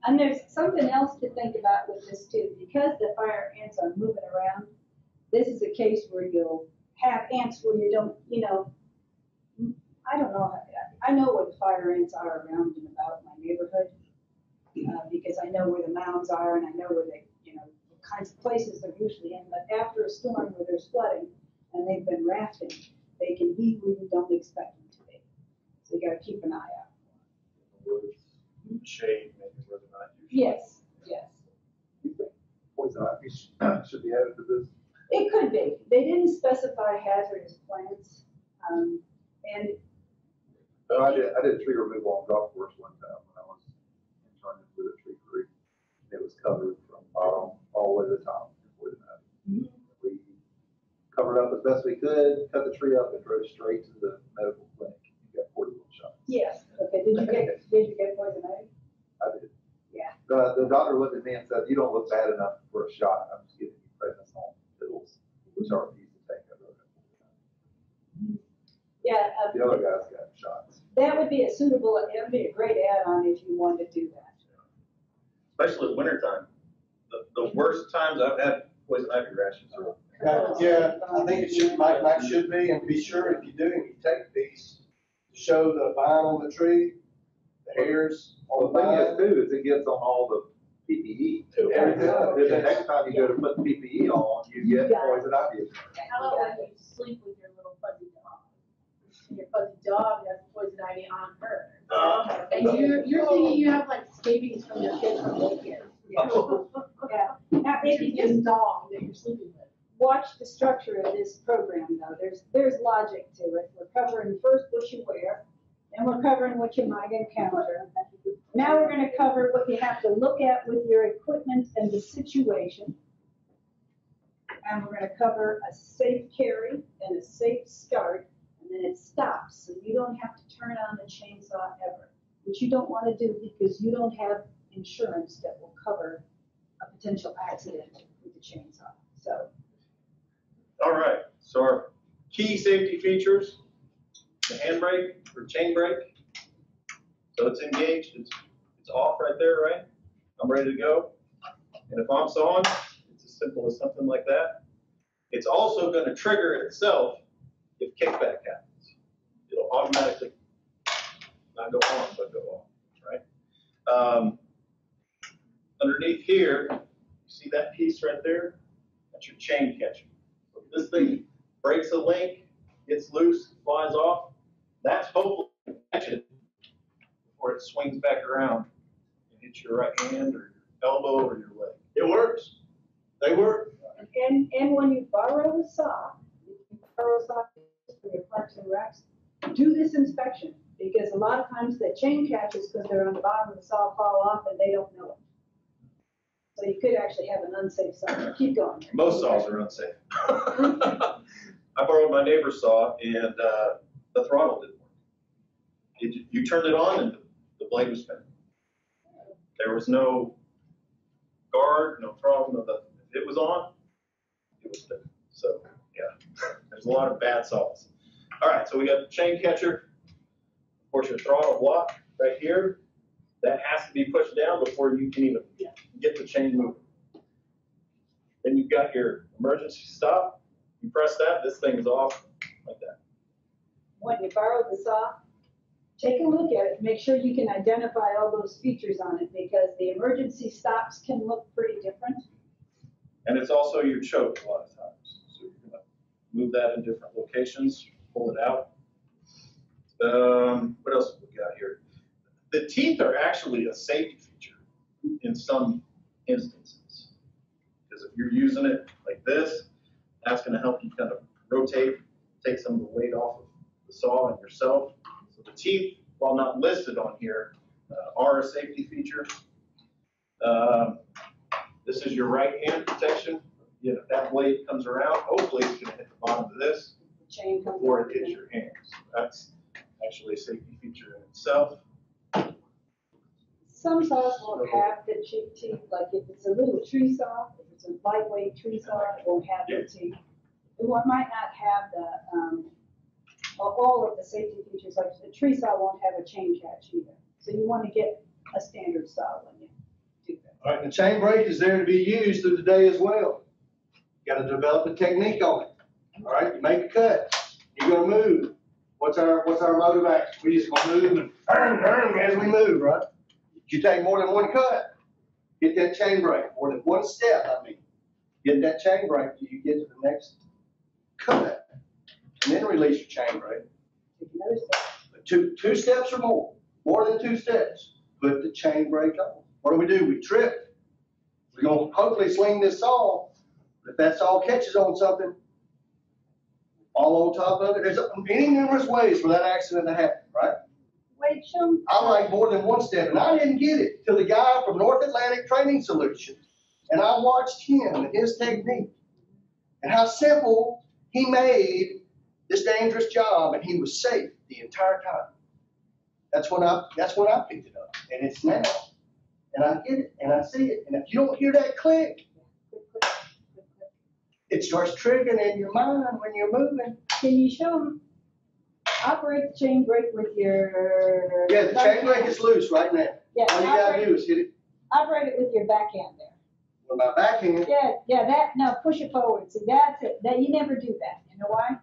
S1: And there's something else to think about with this too. Because the fire ants are moving around, this is a case where you'll have ants where you don't, I don't know. I know where the fire ants are around and about my neighborhood because I know where the mounds are and I know where they, the kinds of places they're usually in. But after a storm where there's flooding and they've been rafting, they can be where you don't expect them to be. So you got to keep an eye out.
S7: Shade, maybe where they're not usually.
S1: Yes, yes.
S2: You think poison ivy should be added to this?
S1: It could be. They didn't specify hazardous plants.
S2: No, I did tree removal on golf course one time when I was interning with a tree crew. It was covered from bottom all the way to the top with poison ivy. We covered up as best we could, cut the tree up, and drove straight to the medical clinic. You got 41 shots.
S1: Yes. Okay. Did you get poison ivy?
S2: I did.
S1: Yeah.
S2: The doctor looked at me and said, "You don't look bad enough for a shot. I'm just giving you prednisone pills, which are easy to take."
S1: Yeah.
S2: The other guys got shots.
S1: That would be it would be a great add-on if you wanted to do that.
S7: Especially wintertime. The worst times I've had poison ivy rashes are.
S4: Yeah, I think it should, Mike should be, and be sure if you do, and you take these to show the vine on the tree, the hairs on
S2: The
S4: the
S2: thing is
S4: vine.
S2: too, is it gets on all the PPE.
S4: Everything.
S2: Then the next time you go to put the PPE on, you get poison ivy.
S10: How about when you sleep with your little fuzzy dog? And your fuzzy dog has poison ivy on her. And you're thinking you have like scabies from your kid from daycare.
S1: Yeah. Now,
S10: Maybe just dog that you're sleeping with.
S1: watch the structure of this program though. There's logic to it. We're covering first what you wear, then we're covering what you might encounter. Now we're going to cover what you have to look at with your equipment and the situation. And we're going to cover a safe carry and a safe start, and then it stops. So you don't have to turn on the chainsaw ever, which you don't want to do because you don't have insurance that will cover a potential accident with the chainsaw. So.
S7: All right, so our key safety features, the handbrake or chain brake. So it's engaged, it's off right there, right? I'm ready to go. And if I'm on, it's as simple as something like that. It's also going to trigger itself if kickback happens. It'll automatically not go on, but go off, right? Underneath here, you see that piece right there? That's your chain catcher. So if this thing breaks a link, gets loose, flies off, that's hopefully catch it before it swings back around and hits your right hand or your elbow or your leg.
S4: It works. They work.
S1: And when you borrow a saw for your parks and recs, do this inspection, because a lot of times the chain catches because they're on the bottom of the saw fall off and they don't know it. So you could actually have an unsafe saw. Keep going.
S7: Most saws are unsafe. I borrowed my neighbor's saw and the throttle didn't work. You turned it on and the blade was spinning. There was no guard, no throttle, no nothing. If it was on, it was spinning. So yeah, there's a lot of bad saws. All right, so we got the chain catcher. Of course, your throttle block right here. That has to be pushed down before you can even get the chain moving. Then you've got your emergency stop. You press that, this thing is off like that.
S1: When you borrow the saw, take a look at it. Make sure you can identify all those features on it, because the emergency stops can look pretty different.
S7: And it's also your choke a lot of times. So you're going to move that in different locations, pull it out. What else have we got here? The teeth are actually a safety feature in some instances. Because if you're using it like this, that's going to help you kind of rotate, take some of the weight off of the saw and yourself. So the teeth, while not listed on here, are a safety feature. This is your right hand protection. You know, if that blade comes around, hopefully it's going to hit the bottom of this before it hits your hands. That's actually a safety feature in itself.
S1: Some saws won't have the cheek teeth, like if it's a little tree saw, if it's a lightweight tree saw, it won't have the teeth. It might not have the all of the safety features, like the tree saw won't have a chain catch either. So you want to get a standard saw when you do that.
S4: All right, the chain brake is there to be used through the day as well. You got to develop a technique on it. All right, you make a cut. You're going to move. What's our motive action? We just going to move and as we move, right? You take more than one cut, get that chain brake, more than one step, get that chain brake till you get to the next cut, and then release your chain brake.
S1: Take another step.
S4: Two steps or more than 2 steps, put the chain brake on. What do? We trip. We're going to hopefully sling this saw, but if that saw catches on something, all on top of it, there's many numerous ways for that accident to happen, right?
S1: Wait, show me.
S4: I like more than one step, and I didn't get it till the guy from North Atlantic Training Solutions. And I watched him and his technique and how simple he made this dangerous job, and he was safe the entire time. That's when I picked it up, and it's now. And I get it, and I see it. And if you don't hear that click, it starts triggering in your mind when you're moving.
S1: Can you show them? Operate the chain brake with your...
S4: Yeah, the chain brake is loose right now.
S1: Yeah,
S4: all you gotta do is hit it.
S1: Operate it with your backhand there.
S4: With my backhand.
S1: No, push it forward. See, that's it. You never do that. You know why?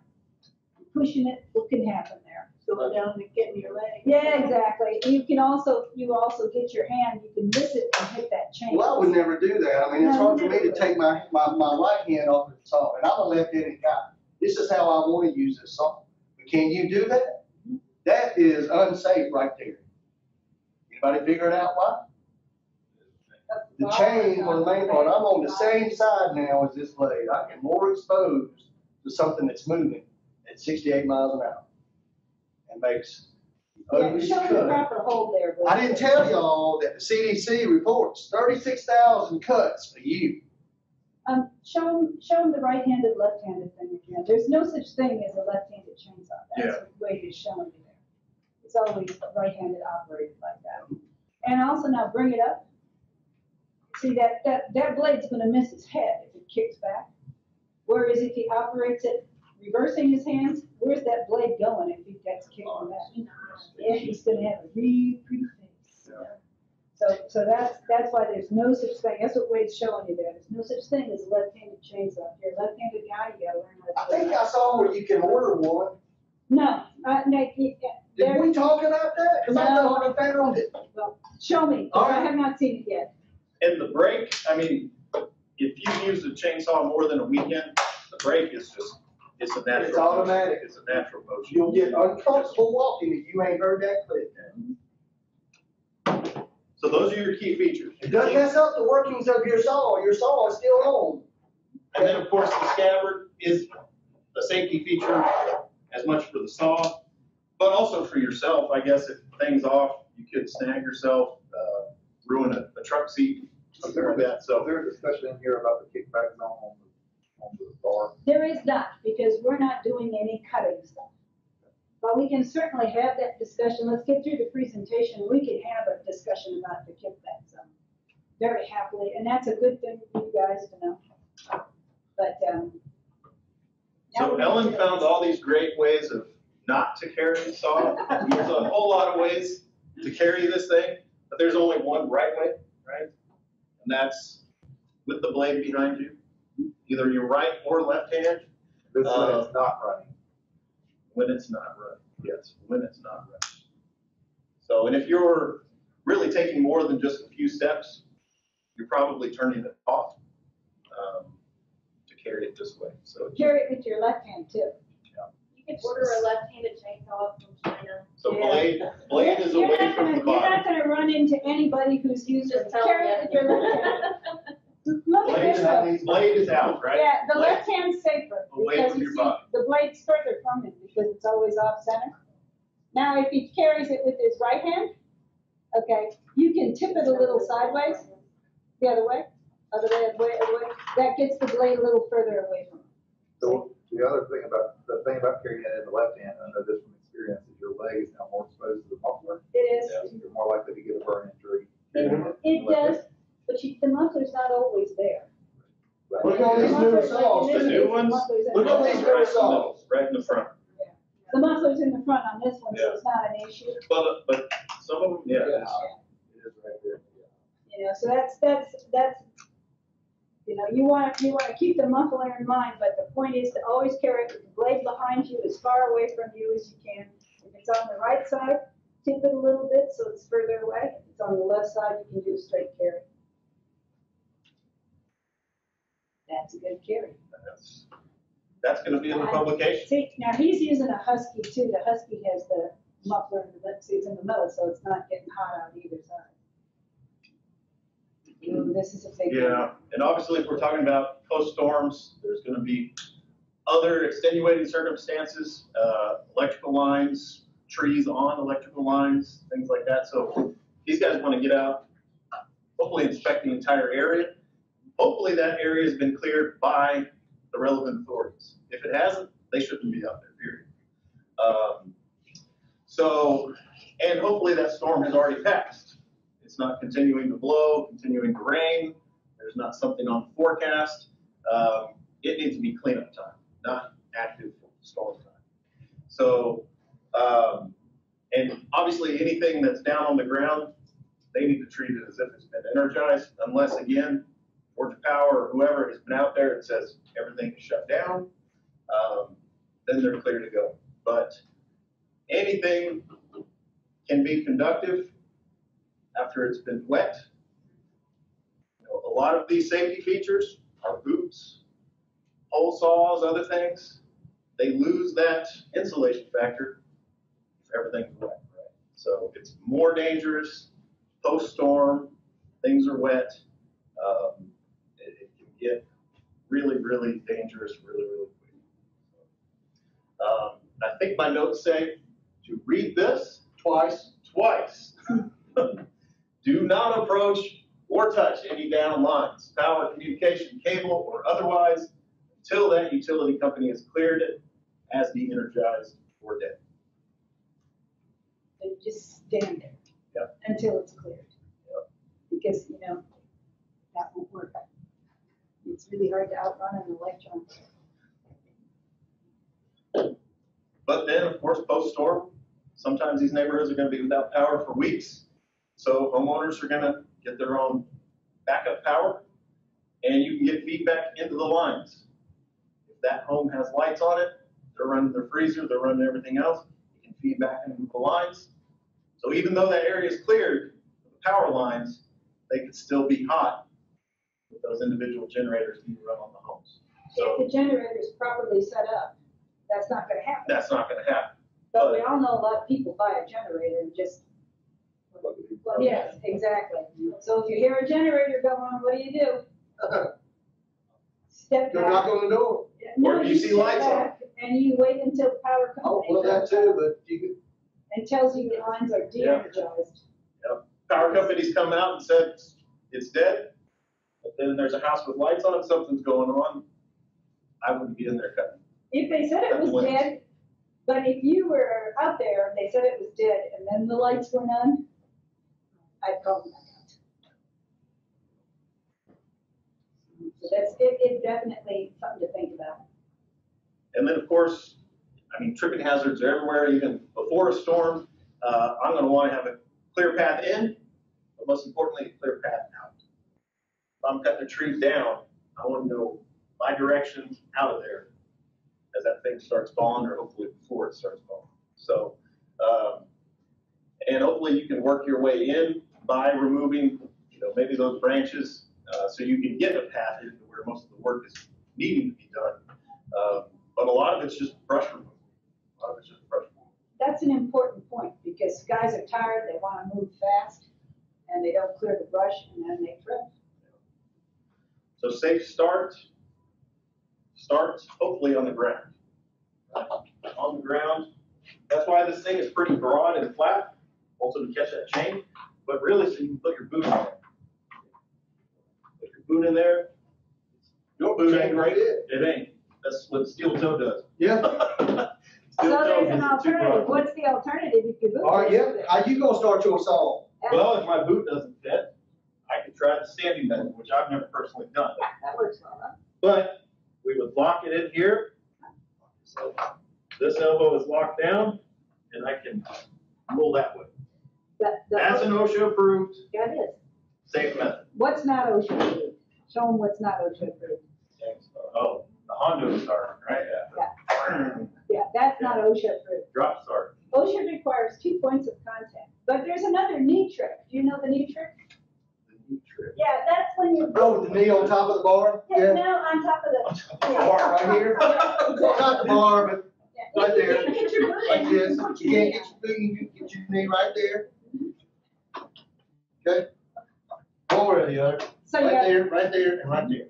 S1: Pushing it, what can happen there?
S10: Go down and get in your leg.
S1: Yeah, exactly. You also get your hand, you can miss it and hit that chain.
S4: Well, I would never do that. I mean, it's hard for me to take my right hand off the saw, and I'm a left-handed guy. This is how I want to use this saw. But can you do that? That is unsafe right there. Anybody figure it out why? The chain, when I'm on the same side now as this blade, I am more exposed to something that's moving at 68 miles an hour. And makes
S1: Yeah,
S4: ugly
S1: show the
S4: cut.
S1: proper hold there. Bruce.
S4: I didn't tell y'all that the CDC reports 36,000 cuts a year.
S1: Show them the right-handed, left-handed thing again. There's no such thing as a left-handed chainsaw. That's the way it is showing you there. It's always right-handed operated like that. And also now bring it up. See that blade's gonna miss his head if it kicks back. Whereas if he operates it reversing his hands, where's that blade going if he gets kicked back? Yeah, he's gonna have a really pretty face. Yeah. So that's why there's no such thing. That's what Wade's showing you there. There's no such thing as a left-handed chainsaw. If you're a left-handed guy, you gotta learn how to.
S4: I think I saw where you can order one.
S1: No,
S4: Did we talk about that? Because I thought I found it.
S1: Well, show me, 'cause I have not seen it yet.
S7: And the brake, I mean, if you use a chainsaw more than a weekend, the brake is just, it's a natural.
S4: It's automatic.
S7: It's a natural motion.
S4: You'll get uncomfortable walking if you ain't heard that click.
S7: So those are your key features.
S4: It doesn't mess up the workings of your saw. Your saw is still on.
S7: And then, of course, the scabbard is a safety feature as much for the saw, but also for yourself. I guess if things off, you could snag yourself, ruin a truck seat, something like that. So
S2: there's a discussion in here about the kickback zone on the bar.
S1: There is not, because we're not doing any cutting stuff. But we can certainly have that discussion. Let's get through the presentation. We can have a discussion about the kickback zone very happily, and that's a good thing for you guys to know. But
S7: So Ellen found all these great ways of not to carry the saw. There's a whole lot of ways to carry this thing, but there's only one right way, right? And that's with the blade behind you, either your right or left hand.
S2: This way it's not running.
S7: When it's not running, yes, when it's not running. So, and if you're really taking more than just a few steps, you're probably turning it off to carry it this way. So
S1: carry it with your left hand too.
S10: You can order a left-handed chainsaw from China.
S7: So blade is away from the
S1: You're
S7: body.
S1: not gonna run into anybody who's using,
S10: Just tell
S1: carry it
S10: them.
S1: with your left hand. Look at this one.
S7: Blade is out, right?
S1: Yeah, the
S7: Blade
S1: left hand's safer,
S7: away
S1: because
S7: from
S1: you
S7: your
S1: see,
S7: body.
S1: the blade's further from him, because it's always off center. Now, if he carries it with his right hand, okay, you can tip it a little sideways, the other way, other way, that gets the blade a little further away from him.
S2: So the other thing about carrying it in the left hand, I know this from experience, is your leg is now more exposed to the muffler.
S1: It is.
S2: You're more likely to get a burn injury.
S1: It does, but the muffler's not always there.
S4: Look on these newer saws.
S7: The new ones?
S4: Look on these newer saws.
S7: Right in the front.
S1: The muffler's in the front on this one, so it's not an issue.
S7: But some of them, yeah.
S2: It is right there.
S1: You know, so that's, you know, you want to keep the muffler in mind, but the point is to always carry it with the blade behind you, as far away from you as you can. If it's on the right side, tip it a little bit so it's further away. If it's on the left side, you can do a straight carry. That's a good carry.
S7: That's going to be in the publication.
S1: See, now he's using a Husky too. The Husky has the muffler in the seats in the middle, so it's not getting hot on either side. Ooh, this is a big one.
S7: Yeah, and obviously if we're talking about post-storms, there's going to be other extenuating circumstances, electrical lines, trees on electrical lines, things like that. So these guys want to get out, hopefully inspect the entire area. Hopefully that area has been cleared by the relevant authorities. If it hasn't, they shouldn't be out there, period. And hopefully that storm has already passed. It's not continuing to blow, continuing to rain. There's not something on the forecast. It needs to be cleanup time, not active storm time. So, and obviously anything that's down on the ground, they need to treat it as if it's been energized, unless again, Georgia Power or whoever has been out there and says everything is shut down, then they're clear to go. But anything can be conductive after it's been wet. You know, a lot of these safety features, our boots, hole saws, other things, they lose that insulation factor if everything's wet, right? So it's more dangerous post-storm things are wet, it can get really, really dangerous really, really quick. I think my notes say to read this twice. Do not approach or touch any down lines, power, communication, cable, or otherwise, until that utility company has cleared it as de-energized or dead.
S1: They just stand there.
S7: Yep.
S1: Until it's cleared.
S7: Yep.
S1: Because, you know, that won't work. It's really hard to outrun an electron.
S7: But then, of course, post-storm, sometimes these neighborhoods are going to be without power for weeks. So homeowners are going to get their own backup power, and you can get feedback into the lines. If that home has lights on it, they're running their freezer, they're running everything else, you can feed back into the lines. So even though that area is cleared, the power lines, they could still be hot with those individual generators being run on the homes. So
S1: If the generator is properly set up, that's not going to happen.
S7: that's not going to happen.
S1: But we all know a lot of people buy a generator and just, well, yes, exactly. So if you hear a generator go on, what do? Step
S4: Go
S1: back.
S4: knock on the door.
S1: No,
S7: Or do you see
S1: step
S7: lights on?
S1: back And you wait until power
S4: Oh,
S1: company
S4: well, that
S1: comes
S4: too,
S1: up
S4: but you could.
S1: and tells you the lines are de-energized.
S7: Power company's come out and said it's dead, but then there's a house with lights on it, something's going on. I wouldn't be in there cutting.
S1: If they said it was dead, but if you were out there and they said it was dead and then the lights were on, I'd call them back out. So that's, it definitely something to think about.
S7: And then, of course, I mean, tripping hazards are everywhere, even before a storm. I'm going to want to have a clear path in, but most importantly, a clear path out. If I'm cutting a tree down, I want to know my direction out of there as that thing starts falling, or hopefully before it starts falling. So, and hopefully you can work your way in by removing, you know, maybe those branches, so you can get a path into where most of the work is needing to be done. But a lot of it's just brush removal. A lot of it's just brush removal.
S1: That's an important point because guys are tired, they want to move fast, and they don't clear the brush, and then they trip.
S7: So safe start. Start hopefully on the ground. On the ground. That's why this thing is pretty broad and flat, also to catch that chain, but really so you can put your boot in there. Put your boot in there. Your boot ain't great. It ain't. That's what steel toe does.
S4: Yeah.
S1: So there's an alternative. What's the alternative if your boot
S4: All right, yeah.
S1: doesn't fit?
S4: How you gonna start your song?
S7: Well, if my boot doesn't fit, I could try the standing method, which I've never personally done.
S1: That works well, huh?
S7: But we would lock it in here. So this elbow is locked down, and I can pull that way. That's an OSHA approved
S1: Yeah, it is.
S7: safe method.
S1: What's not OSHA approved? Show them what's not OSHA approved.
S7: Oh, the Hondo start, right? Yeah.
S1: Yeah, that's not OSHA approved.
S7: Drop start.
S1: OSHA requires 2 points of contact. But there's another knee trick. Do you know the knee trick?
S7: The knee trick.
S1: Yeah, that's when you're.
S4: Oh, the knee on top of the bar?
S1: Yeah, no, on top of the. Yeah.
S4: Bar right here? Not the bar, but
S1: Yeah.
S4: right there.
S1: You get your boot
S4: like
S1: in,
S4: this.
S1: put
S4: You
S1: your
S4: can't
S1: knee
S4: get your boot, you can get your knee right there. Okay? One way or the other.
S1: So you
S4: Right
S1: got-
S4: there, right there, and right there.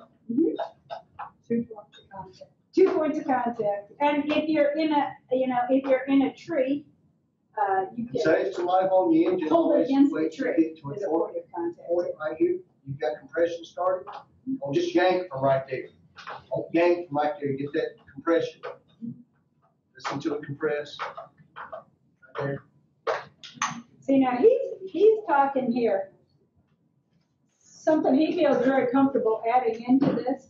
S1: 2 points of contact. 2 points of contact. And if you're in a, if you're in a tree, you
S4: It
S1: can
S4: saves some life on the engine.
S1: hold it against the
S4: Wait till you
S1: tree
S4: get to
S1: as
S4: a
S1: a
S4: point
S1: point of contact.
S4: right here. You've got compression started. Don't just yank from right there. Don't yank from right there. Get that compression. Listen to it compress. Right there.
S1: See, now he's talking here. Something he feels very comfortable adding into this.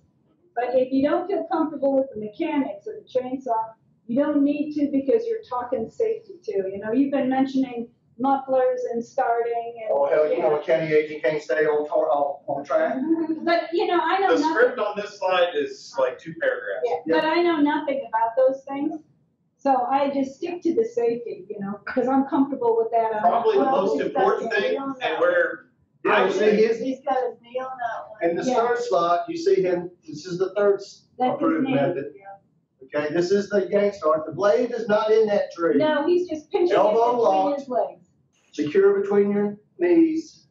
S1: But if you don't feel comfortable with the mechanics of the chainsaw, you don't need to because you're talking safety too. You know, you've been mentioning mufflers and starting and.
S4: Oh, hell, you know a county agent can't stay on track.
S1: But, I know
S7: The
S1: nothing.
S7: script on this slide is like 2 paragraphs.
S1: Yeah, but I know nothing about those things. So I just stick to the safety, because I'm comfortable with that.
S7: Probably the most important thing, and where I
S4: You
S7: would
S4: see his,
S10: He's got his knee on that one.
S4: in the
S1: Yeah.
S4: third slot, you see him, this is the third
S1: That's
S4: approved
S1: his name.
S4: method. Okay, this is the yank start. The blade is not in that tree.
S1: No, he's just pinching it
S4: Elbow
S1: between
S4: locked.
S1: his legs.
S4: Secure between your knees.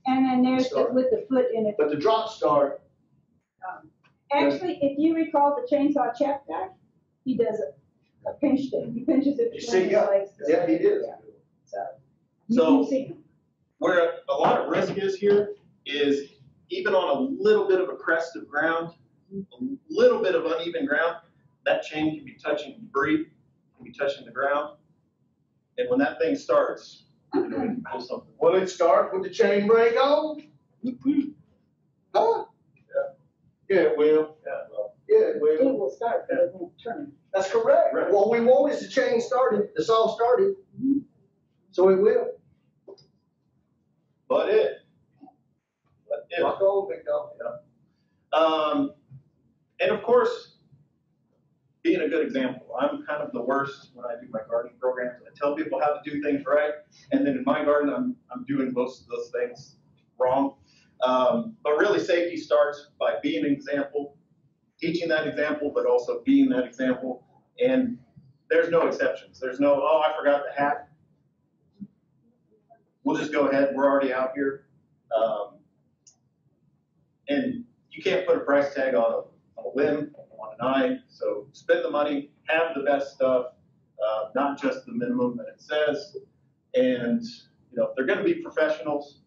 S1: And then there's the, with the foot in it.
S4: But the drop start,
S1: Actually, if you recall the chainsaw check back, he does a pinch thing. He pinches it
S4: you
S1: between
S4: see,
S1: his legs.
S4: yeah, he did.
S1: Yeah. So,
S7: So-
S1: you see him.
S7: Where a lot of risk is here is even on a little bit of a crest of ground, a little bit of uneven ground, that chain can be touching debris, can be touching the ground. And when that thing starts, you know, it can pull something.
S4: Will it start with the chain brake on? Huh? Yeah, it will.
S7: Yeah, well,
S4: Yeah, it will.
S1: It will start, but it won't turn.
S4: That's correct.
S7: Right.
S4: What we want is the chain started, the saw started. So it will.
S7: but it.
S4: Rock on, big dog.
S7: And of course, being a good example. I'm kind of the worst when I do my gardening programs. I tell people how to do things right, and then in my garden, I'm doing most of those things wrong. But really, safety starts by being an example, teaching that example, but also being that example. And there's no exceptions. There's no, oh, I forgot the hat. We'll just go ahead. We're already out here. And you can't put a price tag on a limb, on an eye. So spend the money, have the best stuff, not just the minimum that it says. And you know, if they're going to be professionals,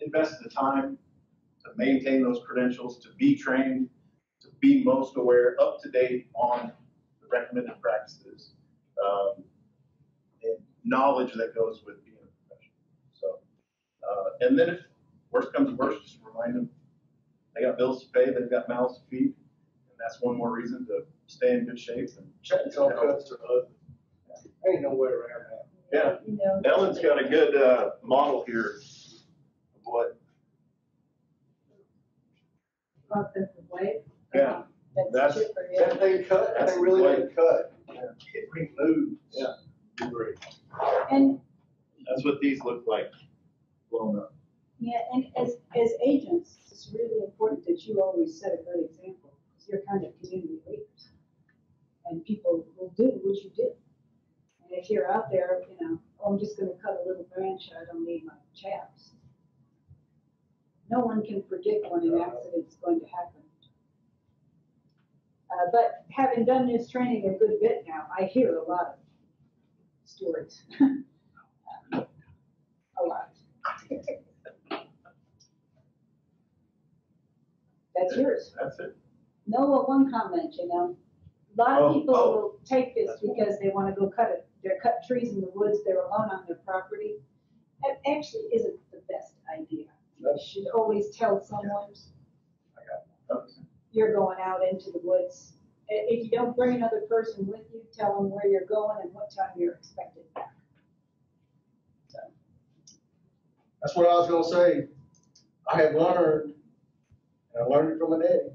S7: invest the time to maintain those credentials, to be trained, to be most aware, up to date on the recommended practices, and knowledge that goes with being a professional. So, and then if worst comes to worst, just remind them they got bills to pay, they've got mouths to feed, and that's one more reason to stay in good shape. And
S4: Chainsaw cuts are ugly. Ain't no way around that.
S7: yeah,
S1: You know,
S7: Ellen's got a good model here of what.
S1: about the way.
S7: Yeah.
S1: That's
S7: That's-
S1: chipper, yeah.
S4: That thing cut, that thing really doesn't cut. It removes.
S7: Yeah.
S4: Debris.
S1: And
S7: That's what these look like blown up.
S1: yeah, and as agents, it's really important that you always set a good example, because you're kind of community leaders. And people will do what you do. And if you're out there, you know, oh, I'm just gonna cut a little branch, I don't need my chaps. No one can predict when an accident's going to happen. But having done this training a good bit now, I hear a lot of stories. A lot. That's yours.
S7: That's it.
S1: No, but one comment, you know. A lot of people will take this
S7: That's
S1: because they want to go cut trees in the woods, they're alone on their property. That actually isn't the best idea. You should always tell someone you're going out into the woods. If you don't bring another person with you, tell them where you're going and what time you're expected back. So,
S4: That's what I was gonna say. I have learned, and I learned it from my daddy.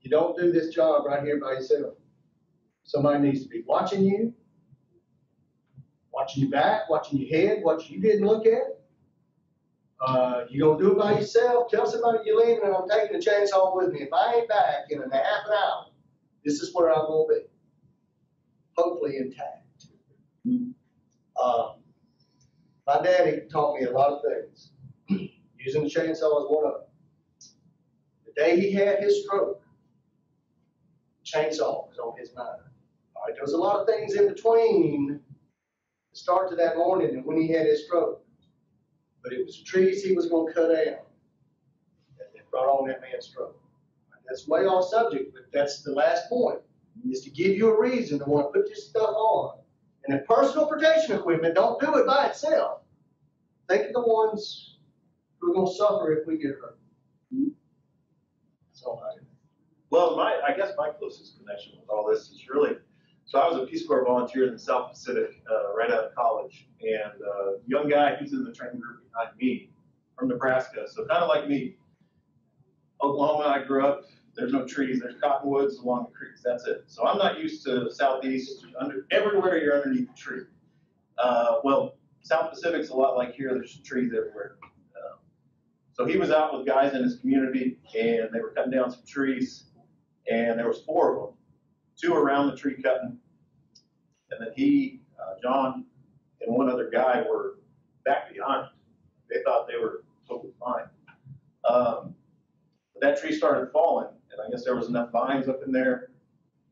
S4: You don't do this job right here by yourself. Somebody needs to be watching you, watching your back, watching your head, what you didn't look at. You're gonna do it by yourself. Tell somebody you're leaving and I'm taking the chainsaw with me. If I ain't back in a half an hour, this is where I'm gonna be. Hopefully intact. My daddy taught me a lot of things. Using the chainsaw is one of them. The day he had his stroke, chainsaw was on his mind. All right, there was a lot of things in between the start to that morning and when he had his stroke. But it was the trees he was going to cut down that brought on that man's stroke. That's way off subject, but that's the last point, is to give you a reason to want to put this stuff on. And if personal protection equipment, don't do it by itself. Think of the ones who are going to suffer if we get hurt. So,
S7: Well, I guess my closest connection with all this is really, so I was a Peace Corps volunteer in the South Pacific right out of college, and young guy, he's in the training group behind me from Nebraska, so kind of like me. Oklahoma, I grew up, there's no trees, there's cottonwoods along the creeks, that's it. So I'm not used to Southeast, everywhere you're underneath a tree. Well, South Pacific's a lot like here, there's trees everywhere. So he was out with guys in his community, and they were cutting down some trees, and there was 4 of them, 2 around the tree cutting, and then he, John, and one other guy were back behind. They thought they were totally That tree started falling, and I guess there was enough vines up in there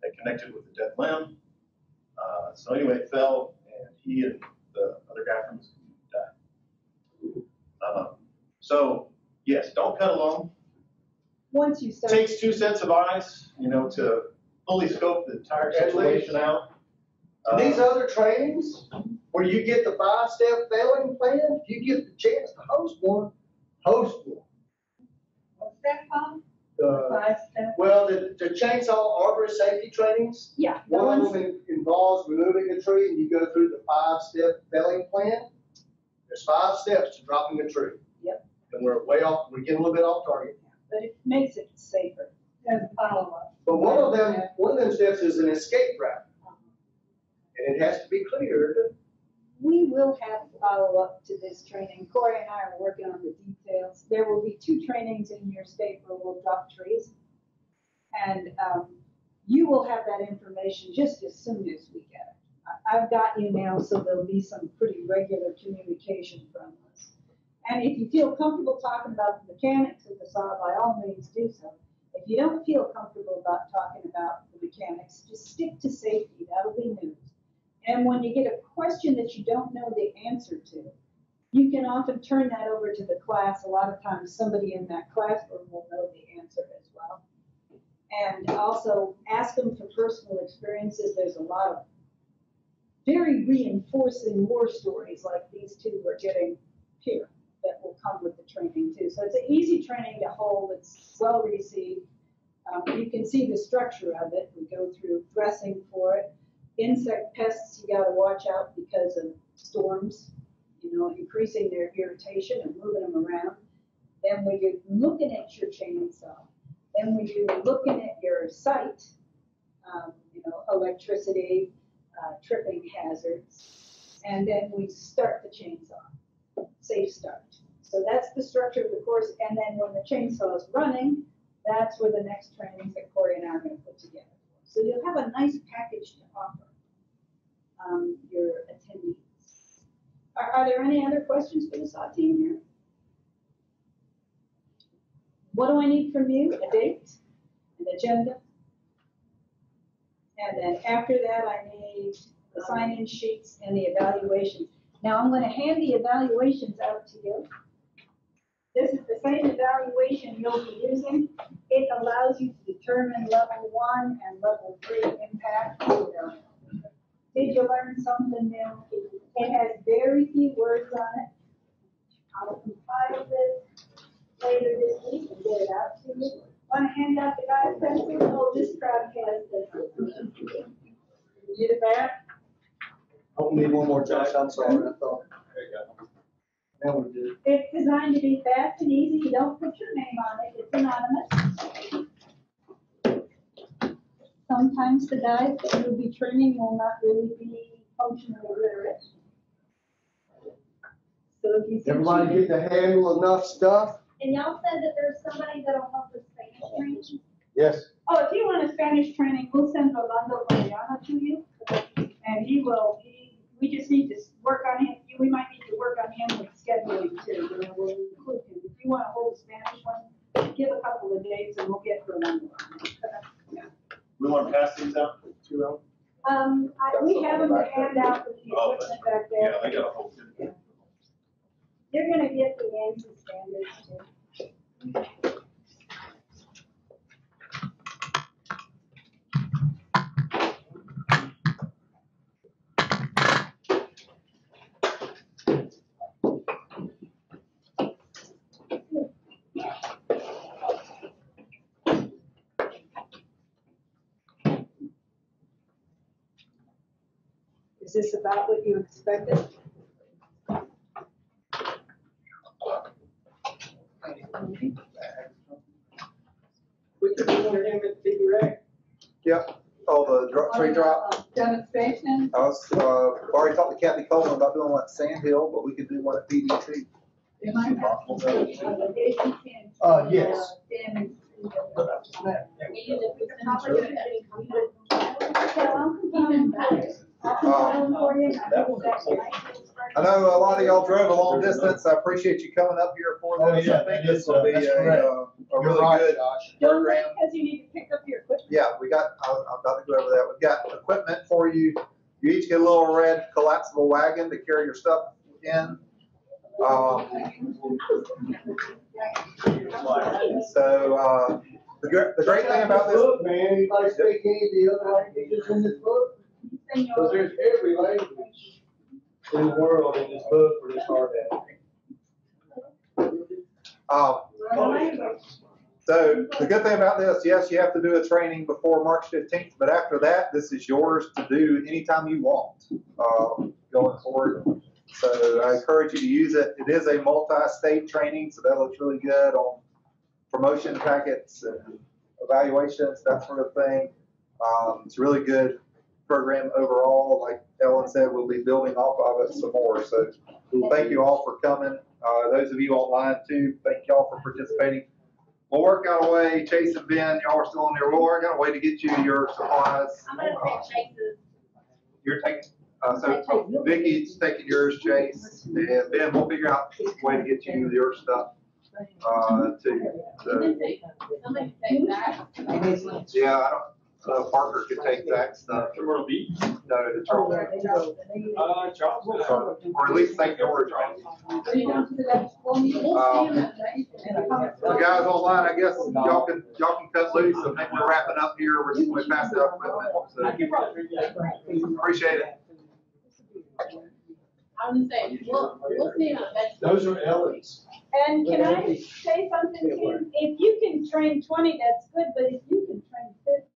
S7: that connected with the dead limb. So anyway, it fell, and he and the other guy from his community died. So yes, don't cut alone.
S1: Once you start.
S7: Takes 2 sets of eyes, to fully scope the entire situation out.
S4: These other trainings, where you get the 5-step failing plan, if you get the chance to host one, host one.
S1: What's that called?
S4: The
S1: 5-step?
S4: Well, the chainsaw arborist safety trainings,
S1: Yeah.
S4: one of them involves removing a tree, and you go through the 5-step felling plan. There's 5 steps to dropping a tree.
S1: Yep.
S4: And we're getting a little bit off target.
S1: But it makes it safer as a follow-up.
S4: But one of them steps is an escape route. And it has to be cleared.
S1: We will have follow-up to this training. Cory and I are working on the details. There will be 2 trainings in your state where we'll drop trees. And you will have that information just as soon as we get it. I've got you now, so there'll be some pretty regular communication from us. And if you feel comfortable talking about the mechanics of the saw, by all means do so. If you don't feel comfortable about talking about the mechanics, just stick to safety. That'll be news. And when you get a question that you don't know the answer to, you can often turn that over to the class. A lot of times somebody in that classroom will know the answer as well. And also ask them for personal experiences. There's a lot of very reinforcing war stories like these 2 we're getting here that will come with the training too. So it's an easy training to hold. It's well received. You can see the structure of it. We go through dressing for it. Insect pests, you got to watch out because of storms, increasing their irritation and moving them around. Then when you're looking at your chainsaw, then when you're looking at your site, electricity, tripping hazards, and then we start the chainsaw, safe start. So that's the structure of the course. And then when the chainsaw is running, that's where the next trainings that Cory and I are going to put together. So you'll have a nice package to offer your attendees. Are there any other questions for the SAW team here? What do I need from you? A date, an agenda, and then after that I need the sign-in sheets and the evaluations. Now I'm going to hand the evaluations out to you. This is the same evaluation you'll be using. It allows you to determine level 1 and level 3 impact. Did you learn something new? It has very few words on it. I'll compile this later this week and get it out to you. Want to hand out the guy's pencil? Oh, this crowd has this. You the back?
S4: I'll need one more, Josh. I'm sorry. I thought.
S7: There you go.
S4: Now we're good.
S1: It's designed to be fast and easy. You don't put your name on it. It's anonymous. Sometimes the guys that you'll be training will not really be functionally literate. So if you see
S4: Everybody get to handle enough stuff?
S10: And y'all said that there's somebody that'll help with Spanish training?
S4: Yes.
S1: Oh, if you want a Spanish training, we'll send Rolando Mariano to you. And we just need to work on him. We might need to work on him with scheduling too. We'll include him. If you want to hold a Spanish one, give a couple of days and we'll get Rolando on it.
S7: We want to pass these out to them?
S1: We have them to hand out with the equipment back there.
S7: Yeah, they got a whole thing.
S1: You're going to get the ANSI standards too. Is this about what you expected?
S4: We could do one name at Figure Eight. Yep. Oh, the tree drop.
S1: Demonstration?
S2: I was, already talked to Kathy Coleman about doing one at Sand Hill, but we could do one at PDT.
S4: Yes.
S2: I know a lot of y'all drove a long distance. I appreciate you coming up here for this. I think this will be a really good
S1: Don't wait
S2: program.
S1: because you need to pick up your equipment.
S2: Yeah, I'm about to go over that. We've got equipment for you. You each get a little red collapsible wagon to carry your stuff in. The great thing about this.
S4: Book, man, anybody speak any of the other languages in this book? Because there's every language in the world in this book for this hard
S2: So the good thing about this, yes, you have to do a training before March 15th, but after that, this is yours to do anytime you want going forward. So I encourage you to use it. It is a multi-state training, so that looks really good on promotion packets and evaluations, that sort of thing. It's a really good program overall. Like Ellen said, we'll be building off of it some more. So thank you all for coming. Those of you online too, thank y'all for participating. We'll work out a way. Chase and Ben, y'all are still on there. We'll work out a way to get you your supplies.
S10: I'm gonna take Chase's.
S2: You're taking, so Vicky's taking yours, Chase, and Ben, we'll figure out a way to get you your stuff, too. So,
S10: Somebody take that.
S2: yeah, I don't, Parker could take that stuff.
S7: Tomorrow beach?
S2: No, the Charles.
S7: Charles.
S2: Or at least take yours, Charles. The guys online, I guess y'all can cut loose, so maybe we're wrapping up here. We're just going to pass out equipment. So, appreciate it.
S10: I was gonna say, we'll see how that.
S4: Those are Ellen's.
S1: And can I say something to you? If you can train 20, that's good, but if you can train 50,